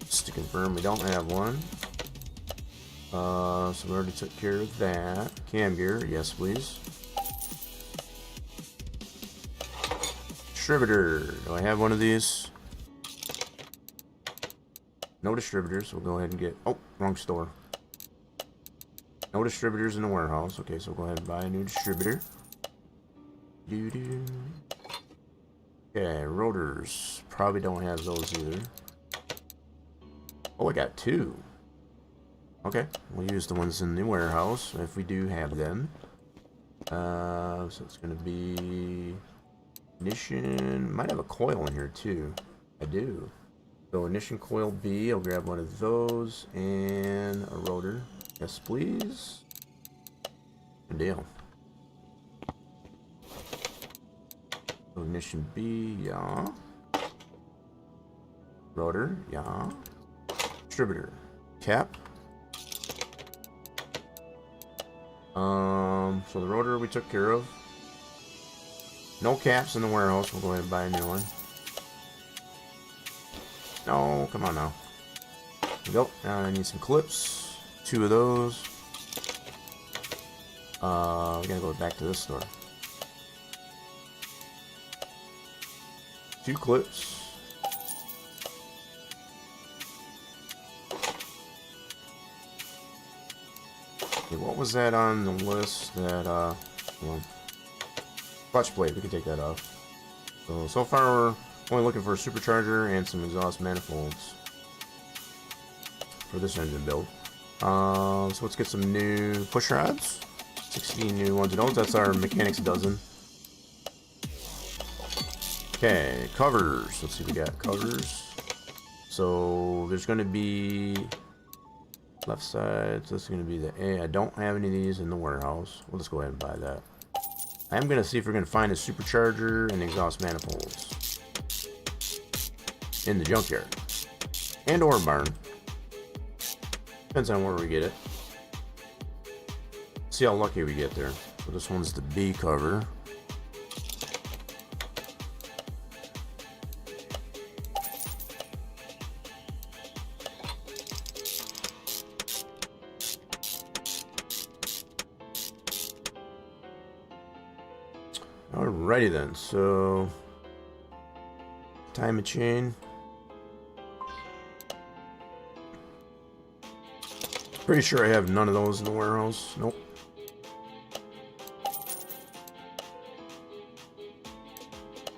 S1: Just to confirm we don't have one. So we already took care of that. Cam gear, yes please. Distributor. Do I have one of these? No distributors. We'll go ahead and get... Oh, wrong store. No distributors in the warehouse. Okay, so we'll go ahead and buy a new distributor. Doo-doo. Okay, rotors. Probably don't have those either. Oh, I got 2. Okay, we'll use the ones in the warehouse if we do have them. So it's going to be ignition. Might have a coil in here too. I do. So ignition coil B, I'll grab one of those and a rotor. Yes, please. Good deal. So ignition B, yeah. Rotor, yeah. Distributor, cap. So the rotor we took care of. No caps in the warehouse. We'll go ahead and buy a new one. No, come on now. There we go. Now I need some clips. 2 of those. We gotta go back to this store. 2 clips. Okay, what was that on the list that, well, clutch plate, we can take that off. So far we're only looking for a supercharger and some exhaust manifolds for this engine build. So let's get some new push rods. 16 new ones and those. That's our mechanics dozen. Okay, covers. Let's see, we got covers. So there's going to be left side. So this is going to be the A. I don't have any of these in the warehouse. We'll just go ahead and buy that. I am going to see if we're going to find a supercharger and exhaust manifolds in the junkyard and or barn. Depends on where we get it. See how lucky we get there. So this one's the B cover. Alrighty then, so time chain. Pretty sure I have none of those in the warehouse. Nope.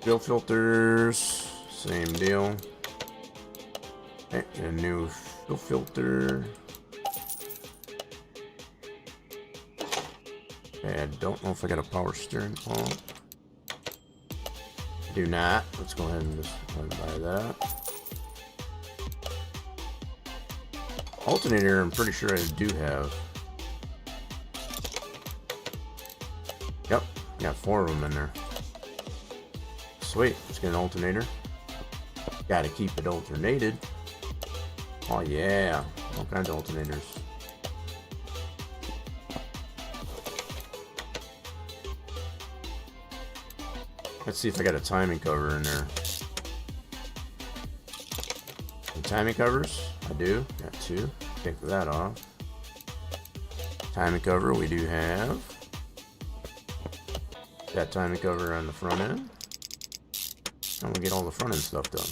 S1: Fuel filters, same deal. Okay, a new fuel filter. Okay, I don't know if I got a power steering pump. Do not. Let's go ahead and just buy that. Alternator, I'm pretty sure I do have. Yep, got 4 of them in there. Sweet, let's get an alternator. Gotta keep it alternated. Oh yeah, all kinds of alternators. Let's see if I got a timing cover in there. The timing covers, I do. Got 2. Take that off. Timing cover, we do have. That timing cover on the front end. And we get all the front end stuff done.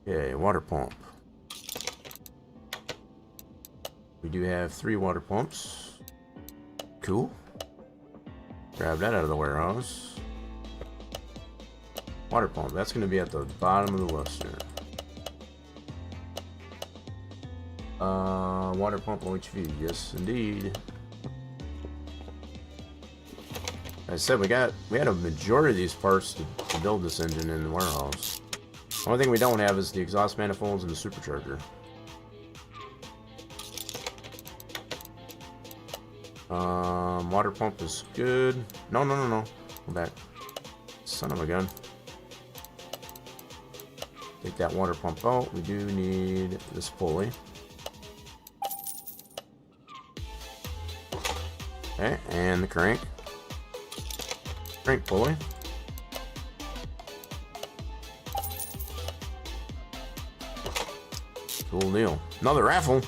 S1: Okay, water pump. We do have 3 water pumps. Cool. Grab that out of the warehouse. Water pump, that's going to be at the bottom of the list here. Water pump OHV, yes indeed. I said we had a majority of these parts to build this engine in the warehouse. The only thing we don't have is the exhaust manifolds and the supercharger. Water pump is good. No. Go back. Son of a gun. Take that water pump out. We do need this pulley. Okay, and the crank. Crank pulley. Cool deal. Another raffle.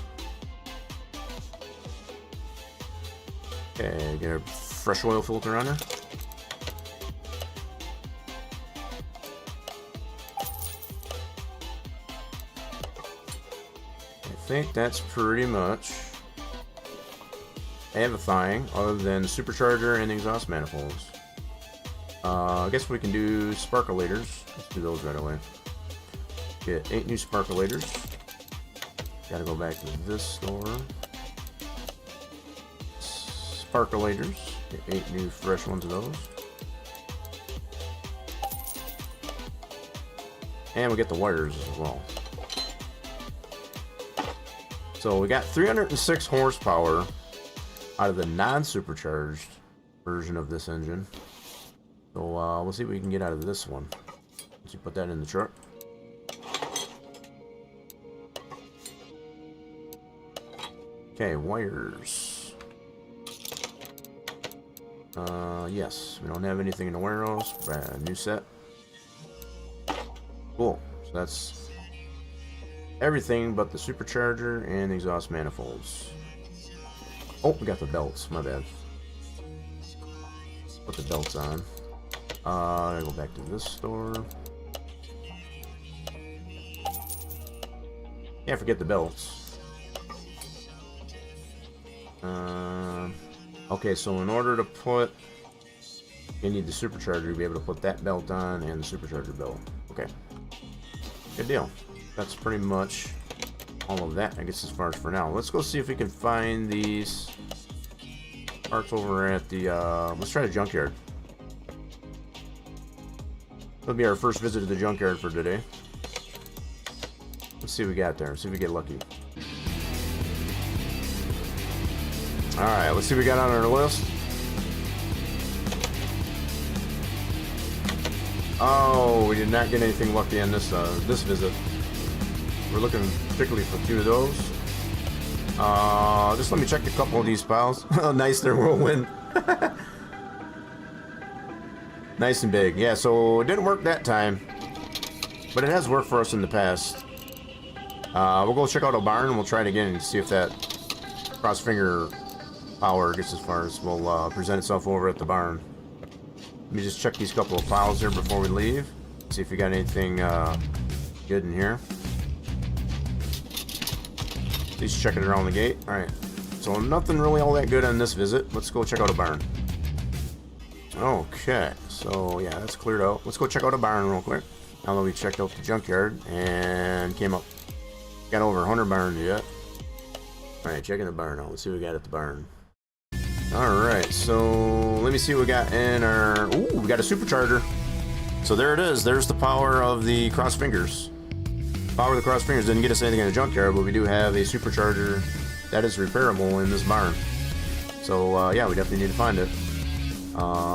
S1: Okay, get a fresh oil filter on her. I think that's pretty much everything other than the supercharger and the exhaust manifolds. I guess we can do sparkulators. Let's do those right away. Get 8 new sparkulators. Gotta go back to this store. Sparkulators. Get 8 new fresh ones of those. And we get the wires as well. So we got 306 horsepower out of the non-supercharged version of this engine. So we'll see what we can get out of this one. Let's put that in the truck. Okay, wires. Yes, we don't have anything in the warehouse. Brand new set. Cool. So that's everything but the supercharger and the exhaust manifolds. Oh, we got the belts. My bad. Put the belts on. I go back to this store. Can't forget the belts. Okay, so in order to put, you need the supercharger to be able to put that belt on and the supercharger belt. Okay, good deal. That's pretty much all of that, I guess, as far as for now. Let's go see if we can find these parts over at the, let's try the junkyard. That'll be our first visit to the junkyard for today. Let's see what we got there. See if we get lucky. Alright, let's see what we got on our list. Oh, we did not get anything lucky on this this visit. We're looking particularly for 2 of those. Just let me check a couple of these piles. Oh, nice, they're whirlwind. Nice and big. Yeah, so it didn't work that time, but it has worked for us in the past. We'll go check out a barn and we'll try it again and see if that cross-finger power gets as far as will present itself over at the barn. Let me just check these couple of files here before we leave. See if we got anything good in here. At least check it around the gate. Alright, so nothing really all that good on this visit. Let's go check out a barn. Okay, so yeah, that's cleared out. Let's go check out a barn real quick. Now that we checked out the junkyard and came up, got over 100 barns yet. Alright, checking the barn out. Let's see what we got at the barn. Alright, so let me see what we got in our... Ooh, we got a supercharger. So there it is. There's the power of the cross fingers. Power of the cross fingers didn't get us anything in the junkyard, but we do have a supercharger that is repairable in this barn. So yeah, we definitely need to find it.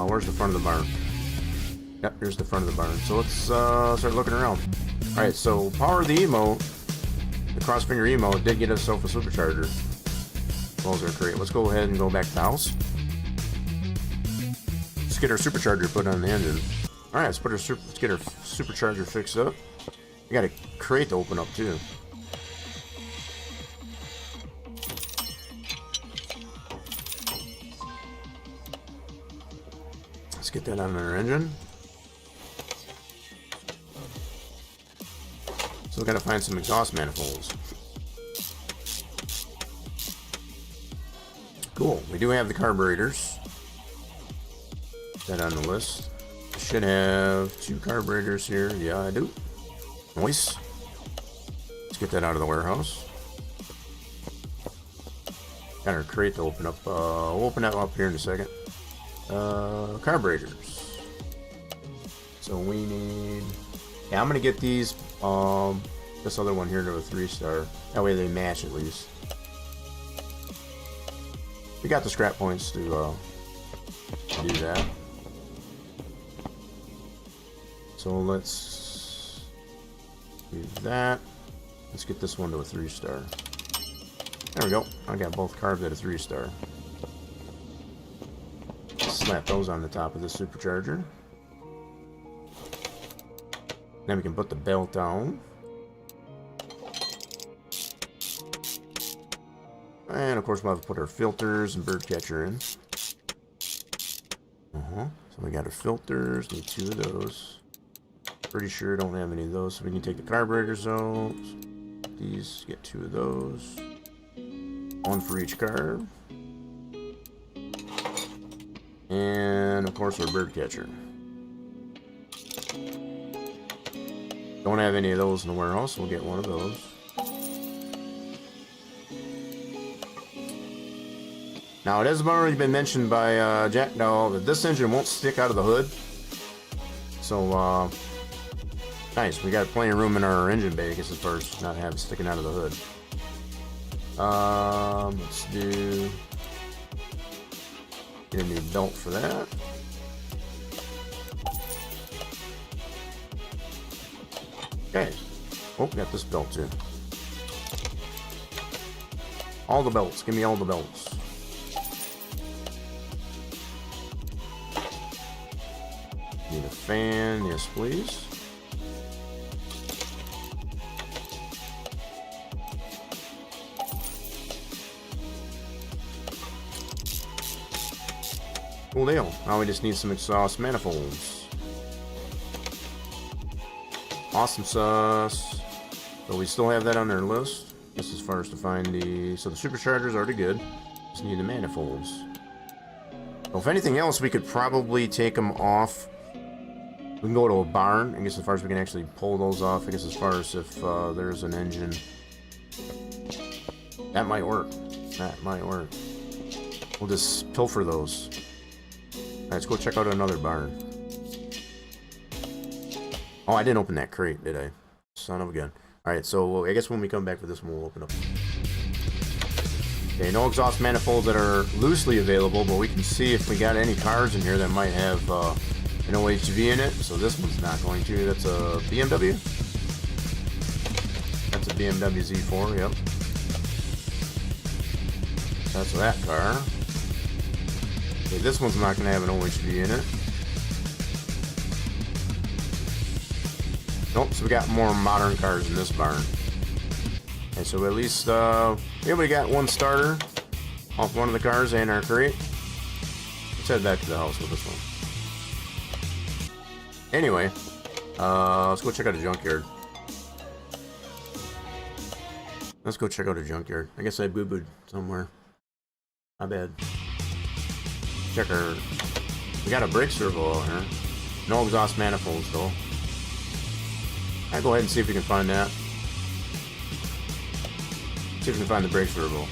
S1: Where's the front of the barn? Yep, here's the front of the barn. So let's start looking around. Alright, so power of the emote, the cross finger emote, did get itself a supercharger. As our crate. Let's go ahead and go back to the house. Let's get our supercharger put on the engine. Alright, let's get our supercharger fixed up. We got a crate to open up too. Let's get that on our engine. So we gotta find some exhaust manifolds. Cool. We do have the carburetors. Put that on the list. Should have 2 carburetors here. Yeah, I do. Nice. Let's get that out of the warehouse. Got our crate to open up. We'll open that up here in a second. Carburetors. So we need... Yeah, I'm going to get these, this other one here to a 3-star. That way they match at least. We got the scrap points to do that. So let's do that. Let's get this one to a 3-star. There we go. I got both carbs at a 3-star. Slap those on the top of the supercharger. Then we can put the belt on. And of course we'll have to put our filters and bird catcher in. So we got our filters, need 2 of those. Pretty sure don't have any of those, so we can take the carburetors out. These, get 2 of those. 1 for each carb. And of course our bird catcher. Don't have any of those in the warehouse, so we'll get 1 of those. Now, it has already been mentioned by Jack Doll that this engine won't stick out of the hood. So, Nice, we got plenty of room in our engine bay, I guess, as far as not having sticking out of the hood. Let's do... Get a new belt for that. Okay. Oh, got this belt too. All the belts. Give me all the belts. Need a fan. Yes, please. Cool deal. Now we just need some exhaust manifolds. Awesome sauce. So we still have that on our list. Just as far as to find the... So the supercharger's already good. Just need the manifolds. So if anything else, we could probably take them off. We can go to a barn. I guess as far as we can actually pull those off. I guess as far as if there's an engine. That might work. That might work. We'll just pilfer those. Alright, let's go check out another barn. Oh, I didn't open that crate, did I? Son of a gun. Alright, so I guess when we come back for this one, we'll open up. Okay, no exhaust manifolds that are loosely available, but we can see if we got any cars in here that might have an OHV in it. So this one's not going to. That's a BMW. That's a BMW Z4, yep. That's that car. Okay, this one's not going to have an OHV in it. Nope, so we got more modern cars in this barn. Okay, so at least we got one starter off one of the cars and our crate. Let's head back to the house with this one. Anyway, let's go check out a junkyard. Let's go check out a junkyard. I guess I boo-booed somewhere. My bad. Check our... We got a brake servo out here. No exhaust manifolds though. I'll go ahead and see if we can find that. See if we can find the brake servo.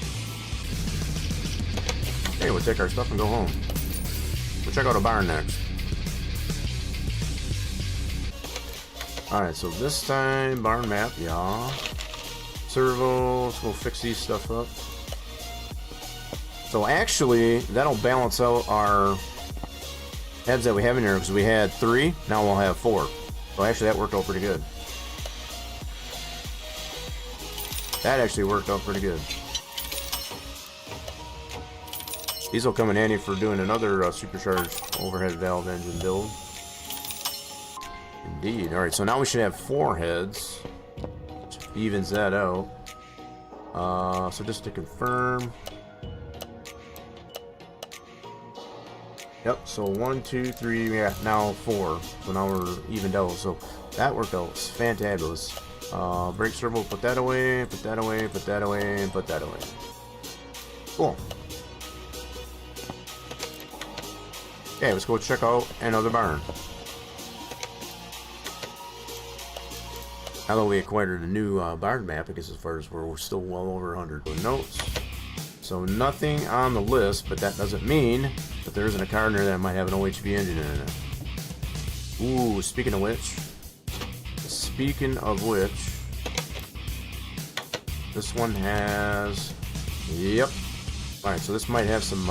S1: Okay, we'll take our stuff and go home. We'll check out a barn next. Alright, so this time, barn map, yeah. Servo, let's go fix these stuff up. So actually, that'll balance out our heads that we have in here, because we had 3, now we'll have 4. So actually that worked out pretty good. That actually worked out pretty good. These will come in handy for doing another supercharged overhead valve engine build. Indeed. Alright, so now we should have 4 heads, which evens that out. So just to confirm. Yep, so 1, 2, 3, yeah, now 4. So now we're evened out. So that worked out fantabulous. Brake servo, put that away, put that away, put that away, and put that away. Cool. Okay, let's go check out another barn. Now that we acquired a new barn map, I guess as far as we're still well over 100 notes. So nothing on the list, but that doesn't mean that there isn't a car in there that might have an OHV engine in it. Ooh, speaking of which, this one has, yep. Alright, so this might have some,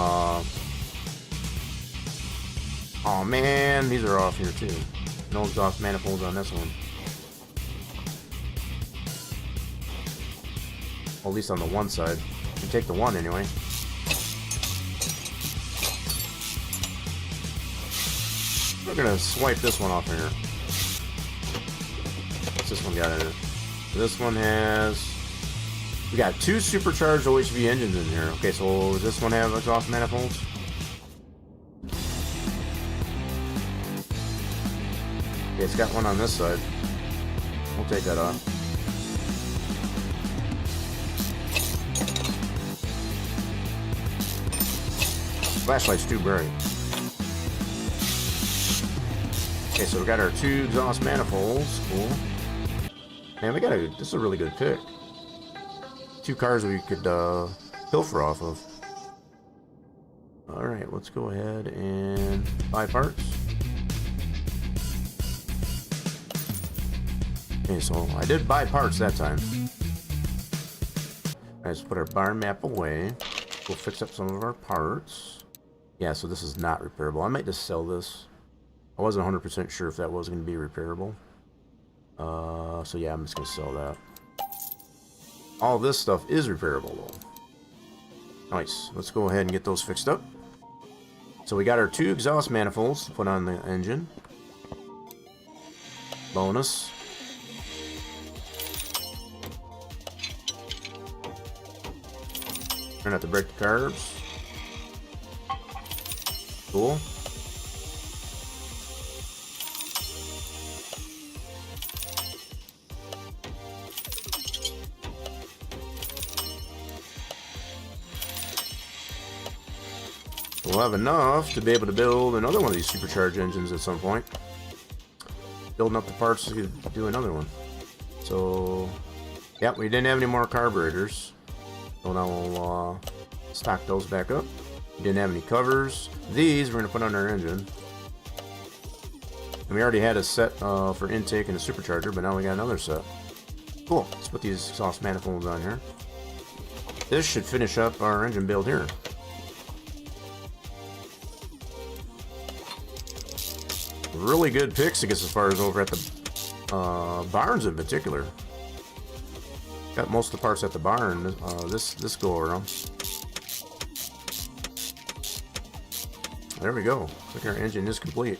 S1: oh man, these are off here too. No exhaust manifolds on this one. Well, at least on the one side. You can take the one anyway. We're gonna swipe this one off here. What's this one got in it? So this one has... We got 2 supercharged OHV engines in here. Okay, so does this one have exhaust manifolds? Okay, it's got one on this side. We'll take that off. Flashlight's too bright. Okay, so we got our 2 exhaust manifolds. Cool. Man, we got a... This is a really good pick. 2 cars we could pilfer off of. Alright, let's go ahead and buy parts. Okay, so I did buy parts that time. Let's put our barn map away. We'll fix up some of our parts. Yeah, so this is not repairable. I might just sell this. I wasn't 100% sure if that was going to be repairable. So yeah, I'm just going to sell that. All this stuff is repairable though. Nice. Let's go ahead and get those fixed up. So we got our 2 exhaust manifolds to put on the engine. Bonus. Try not to break the carbs. Cool. We'll have enough to be able to build another one of these supercharged engines at some point. Building up the parts to do another one. So, yep, we didn't have any more carburetors. So now we'll stock those back up. We didn't have any covers. These we're going to put on our engine. And we already had a set for intake and a supercharger, but now we got another set. Cool. Let's put these exhaust manifolds on here. This should finish up our engine build here. Really good picks, I guess, as far as over at the barns in particular. Got most of the parts at the barn this go around. There we go. Looks like our engine is complete.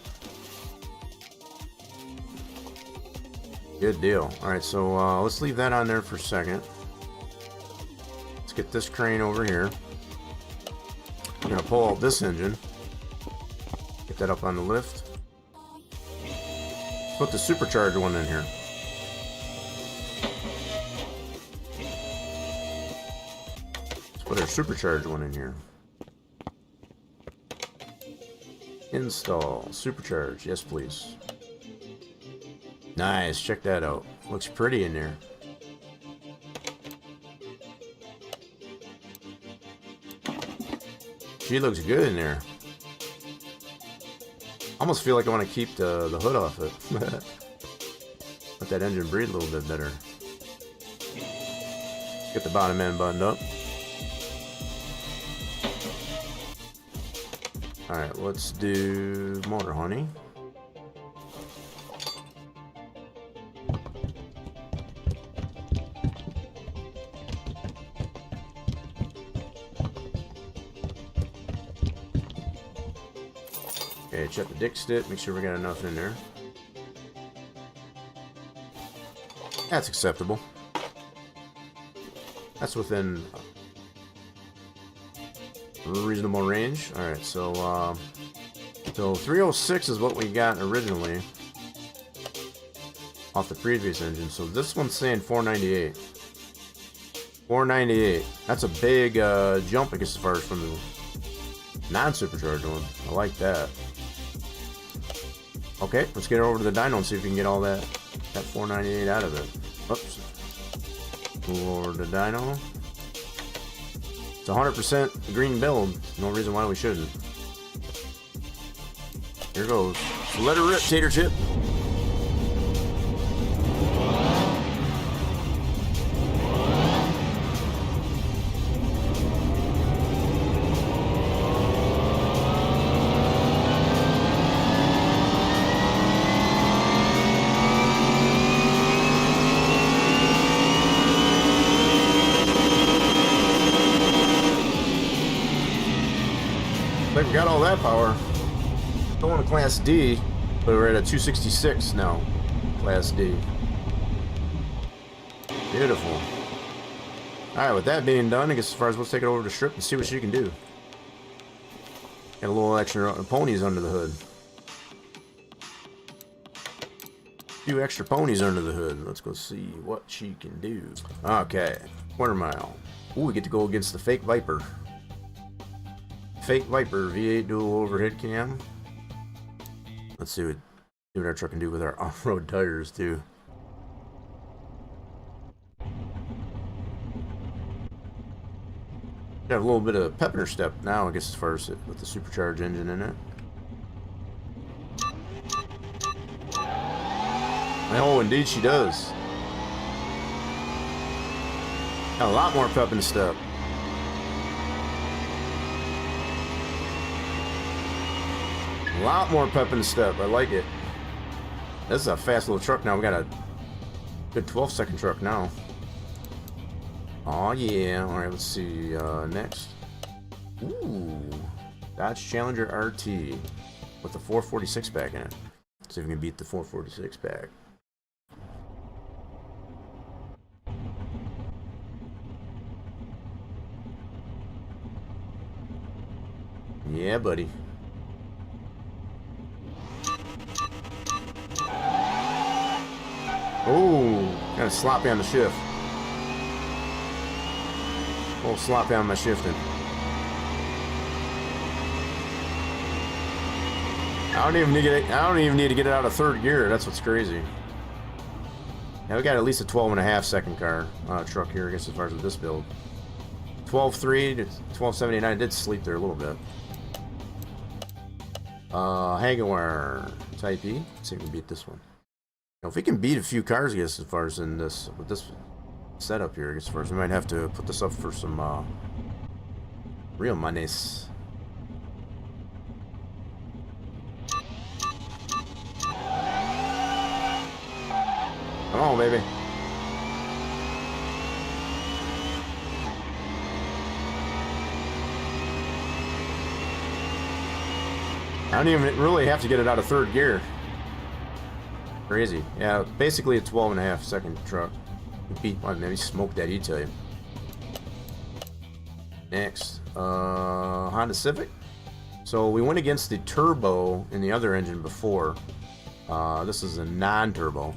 S1: Good deal. Alright, so let's leave that on there for a second. Let's get this crane over here. I'm going to pull out this engine. Get that up on the lift. Put the supercharged one in here. Let's put our supercharged one in here. Install supercharged. Yes, please. Nice. Check that out. Looks pretty in there. She looks good in there. Almost feel like I want to keep the hood off it. Let that engine breathe a little bit better. Get the bottom end buttoned up. Alright, let's do motor honey. Okay, check the dick stick, make sure we got enough in there. That's acceptable. That's within reasonable range. Alright, so 306 is what we got originally off the previous engine. So this one's saying 498. 498. That's a big jump, I guess, as far as from the non-supercharged one. I like that. Okay, let's get over to the dyno and see if we can get all that 498 out of it. Oops. Move over to the dyno. It's 100% green build. No reason why we shouldn't. Here goes. So let her rip, Tater Chip. Like we got all that power. Going to Class D, but we're at a 266 now. Class D. Beautiful. Alright, with that being done, I guess as far as let's take it over to Strip and see what she can do. Got a little extra ponies under the hood. A few extra ponies under the hood. Let's go see what she can do. Okay, quarter mile. Ooh, we get to go against the fake Viper. Fake Viper V8 dual overhead cam. Let's see what our truck can do with our off-road tires too. Got a little bit of pep in her step now, I guess, as far as with the supercharged engine in it. Oh, indeed she does. Got a lot more pep and step. A lot more pep and step. I like it. This is a fast little truck now. We got a good 12-second truck now. Oh yeah. All right, let's see. Next. Ooh, Dodge Challenger RT with the 446 pack in it. Let's see if we can beat the 446 pack. Yeah, buddy. Oh, kind of sloppy on the shift. A little sloppy on my shifting. I don't even need to get it out of third gear. That's what's crazy. Now we got at least a 12.5 second truck here, I guess, as far as with this build. 12.3 to 12.79. It did sleep there a little bit. Hagenware Type E. Let's see if we can beat this one. Now, if we can beat a few cars, I guess, as far as in this with this setup here, I guess, as far as we might have to put this up for some real monies. Come on, baby. I don't even really have to get it out of third gear. Crazy. Yeah, basically a 12.5 second truck. Beat, well, maybe smoke that E-Type. Next, Honda Civic. So we went against the turbo in the other engine before. This is a non-turbo.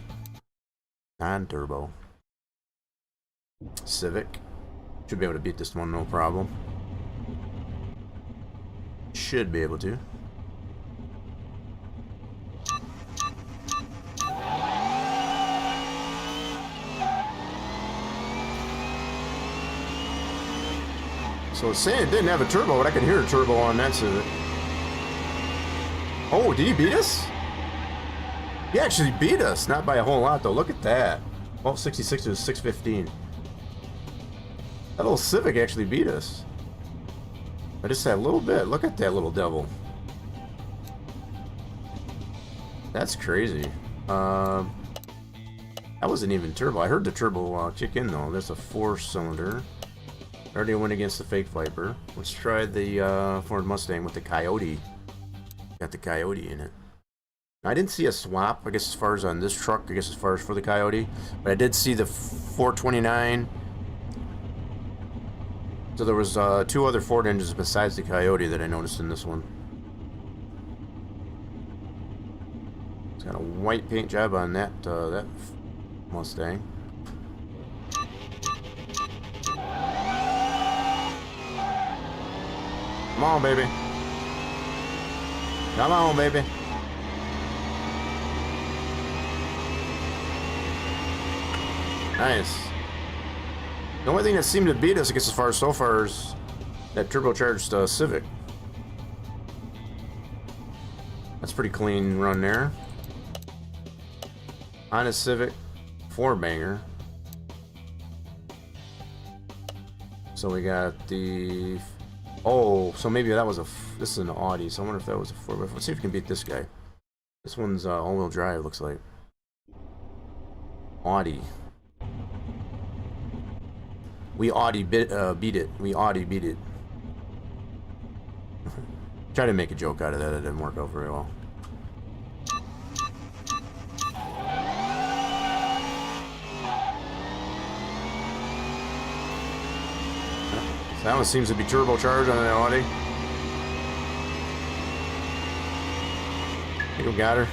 S1: Non-turbo. Civic. Should be able to beat this one, no problem. Should be able to. So it's saying it didn't have a turbo, but I could hear a turbo on that Civic. Oh, did he beat us? He actually beat us, not by a whole lot though. Look at that. 1266 to 615. That little Civic actually beat us. But just that little bit. Look at that little devil. That's crazy. That wasn't even turbo. I heard the turbo kick in though. There's a 4-cylinder. Already went against the fake Viper. Let's try the Ford Mustang with the Coyote. Got the Coyote in it. I didn't see a swap, I guess, as far as on this truck, I guess, as far as for the Coyote. But I did see the 429. So there was 2 other Ford engines besides the Coyote that I noticed in this one. It's got a white paint job on that that Mustang. Come on, baby. Come on, baby. Nice. The only thing that seemed to beat us, I guess, as far as so far is that turbocharged Civic. That's pretty clean run there. Honda Civic, 4-banger. So we got the... Oh, so maybe that was a... This is an Audi, so I wonder if that was a 4. Let's see if we can beat this guy. This one's all-wheel drive, looks like. Audi. We Audi beat it. We Audi beat it. Try to make a joke out of that. It didn't work out very well. So that one seems to be turbocharged on the Audi. I think we got her.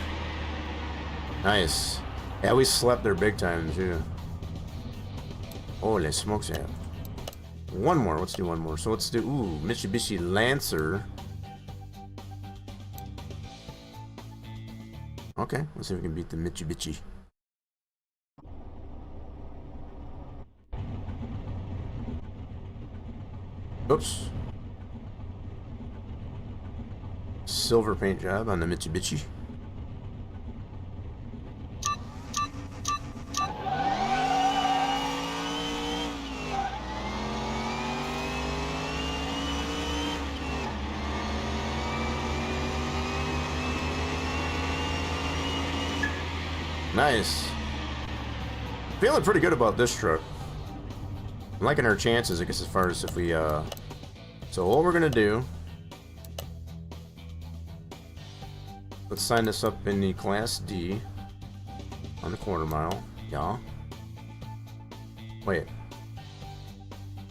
S1: Nice. Yeah, we slept there big time too. Holy smokes, yeah. One more. Let's do one more. So let's do, ooh, Mitsubishi Lancer. Okay, let's see if we can beat the Mitsubishi. Oops. Silver paint job on the Mitsubishi. Nice. Feeling pretty good about this truck. I'm liking our chances, I guess, as far as if we, So what we're gonna do... Let's sign this up in the Class D. On the quarter mile. Yeah. Wait.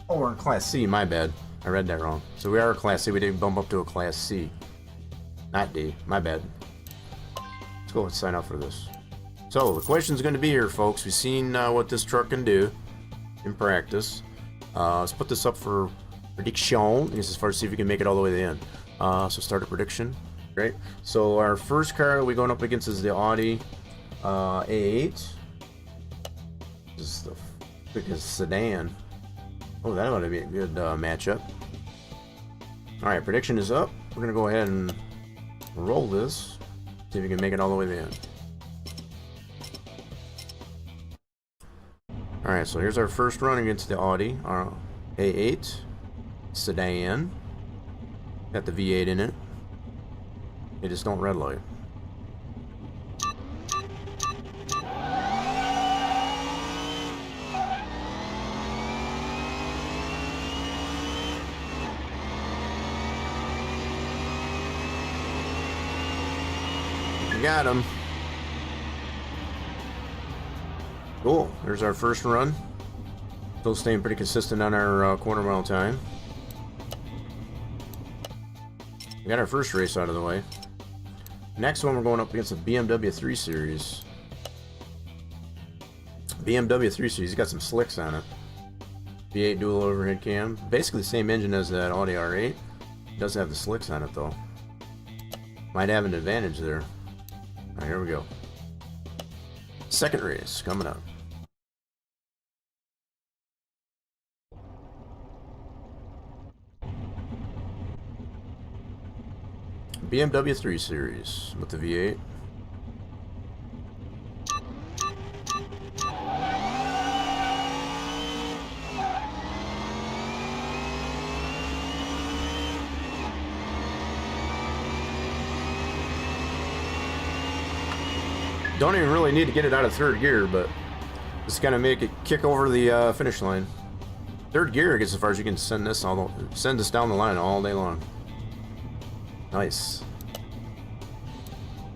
S1: Oh, we're in Class C, my bad. I read that wrong. So we are a Class C, we didn't bump up to a Class C. Not D, my bad. Let's go and sign up for this. So, the question's going to be here, folks. We've seen what this truck can do in practice. Let's put this up for prediction, as far as see if we can make it all the way to the end. So, start a prediction. Great. So, our first car we're going up against is the Audi A8. This is the biggest sedan. Oh, that ought to be a good matchup. Alright, prediction is up. We're going to go ahead and roll this. See if we can make it all the way to the end. Alright, so here's our first run against the Audi A8 sedan. Got the V8 in it. They just don't red light. Got him. Cool. There's our first run. Still staying pretty consistent on our quarter mile time. We got our first race out of the way. Next one, we're going up against a BMW 3 Series. BMW 3 Series, got some slicks on it. V8 dual overhead cam. Basically the same engine as that Audi R8. It does have the slicks on it though. Might have an advantage there. Alright, here we go. Second race coming up. BMW 3 Series with the V8. Don't even really need to get it out of third gear, but just kind of make it kick over the finish line. Third gear, I guess, as far as you can send this down the line all day long. Nice.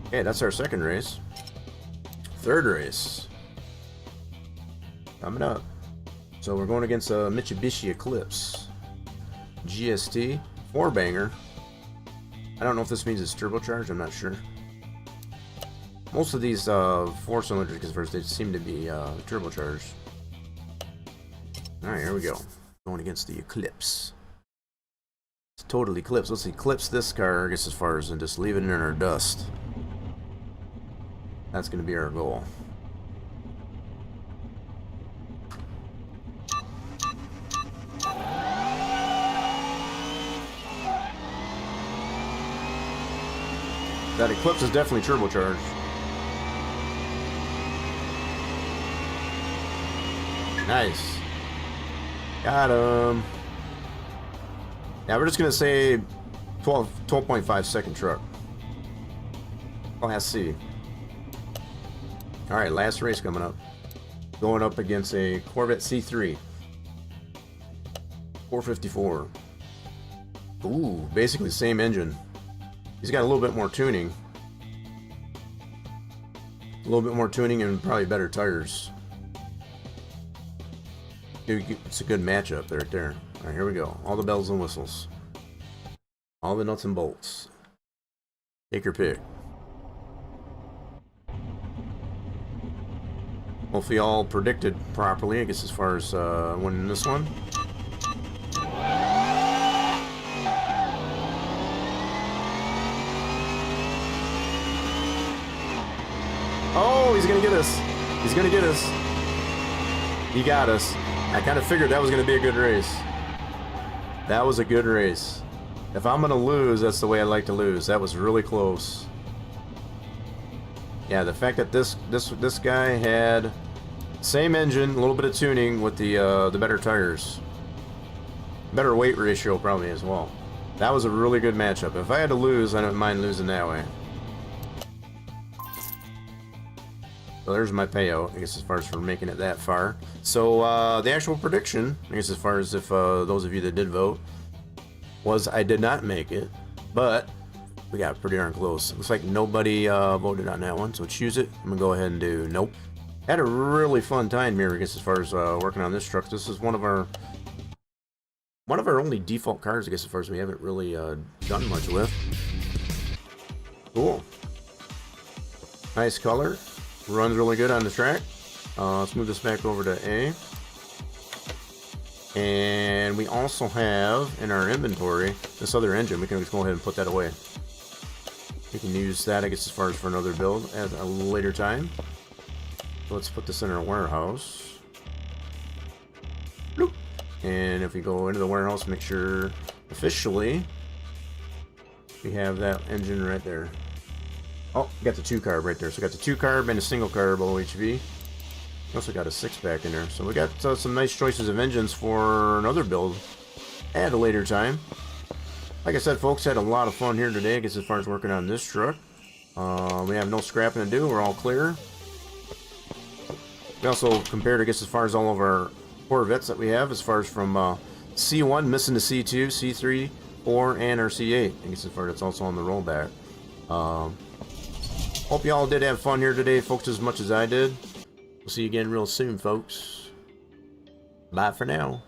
S1: Okay, that's our second race. Third race coming up. So we're going against a Mitsubishi Eclipse GST 4-banger. I don't know if this means it's turbocharged. I'm not sure. Most of these 4-cylinder converters, they seem to be turbocharged. Alright, here we go. Going against the Eclipse. It's total Eclipse. Let's eclipse this car, I guess, as far as and just leave it in our dust. That's going to be our goal. That Eclipse is definitely turbocharged. Nice. Got him. Yeah, we're just going to say 12.5 second truck. Class C. Alright, last race coming up. Going up against a Corvette C3. 454. Ooh, basically the same engine. He's got a little bit more tuning. A little bit more tuning and probably better tires. It's a good matchup right there. Alright, here we go. All the bells and whistles. All the nuts and bolts. Take your pick. Hopefully all predicted properly, I guess, as far as winning this one. Oh, he's gonna get us. He's gonna get us. He got us. I kind of figured that was going to be a good race. That was a good race. If I'm going to lose, that's the way I like to lose. That was really close. Yeah, the fact that this guy had same engine, a little bit of tuning with the better tires, better weight ratio probably as well. That was a really good matchup. If I had to lose, I don't mind losing that way. So there's my payout, I guess, as far as for making it that far. So the actual prediction, I guess, as far as if those of you that did vote, was I did not make it, but we got pretty darn close. Looks like nobody voted on that one, so choose it. I'm gonna go ahead and do nope. Had a really fun time here, I guess, as far as working on this truck. This is one of our only default cars, I guess, as far as we haven't really done much with. Cool. Nice color. Runs really good on the track. Let's move this back over to A. And we also have in our inventory this other engine. We can just go ahead and put that away. We can use that, I guess, as far as for another build at a later time. So let's put this in our warehouse. Bloop. And if we go into the warehouse, make sure officially we have that engine right there. Oh, we got the 2 carb right there. So we got the 2 carb and a single carb OHV. We also got a 6-pack in there. So we got some nice choices of engines for another build at a later time. Like I said, folks, had a lot of fun here today, I guess, as far as working on this truck. We have no scrapping to do. We're all clear. We also compared, I guess, as far as all of our Corvettes that we have, as far as from C1 missing the C2, C3, 4, and our C8. I guess as far as it's also on the rollback. Hope y'all did have fun here today, folks, as much as I did. We'll see you again real soon, folks. Bye for now.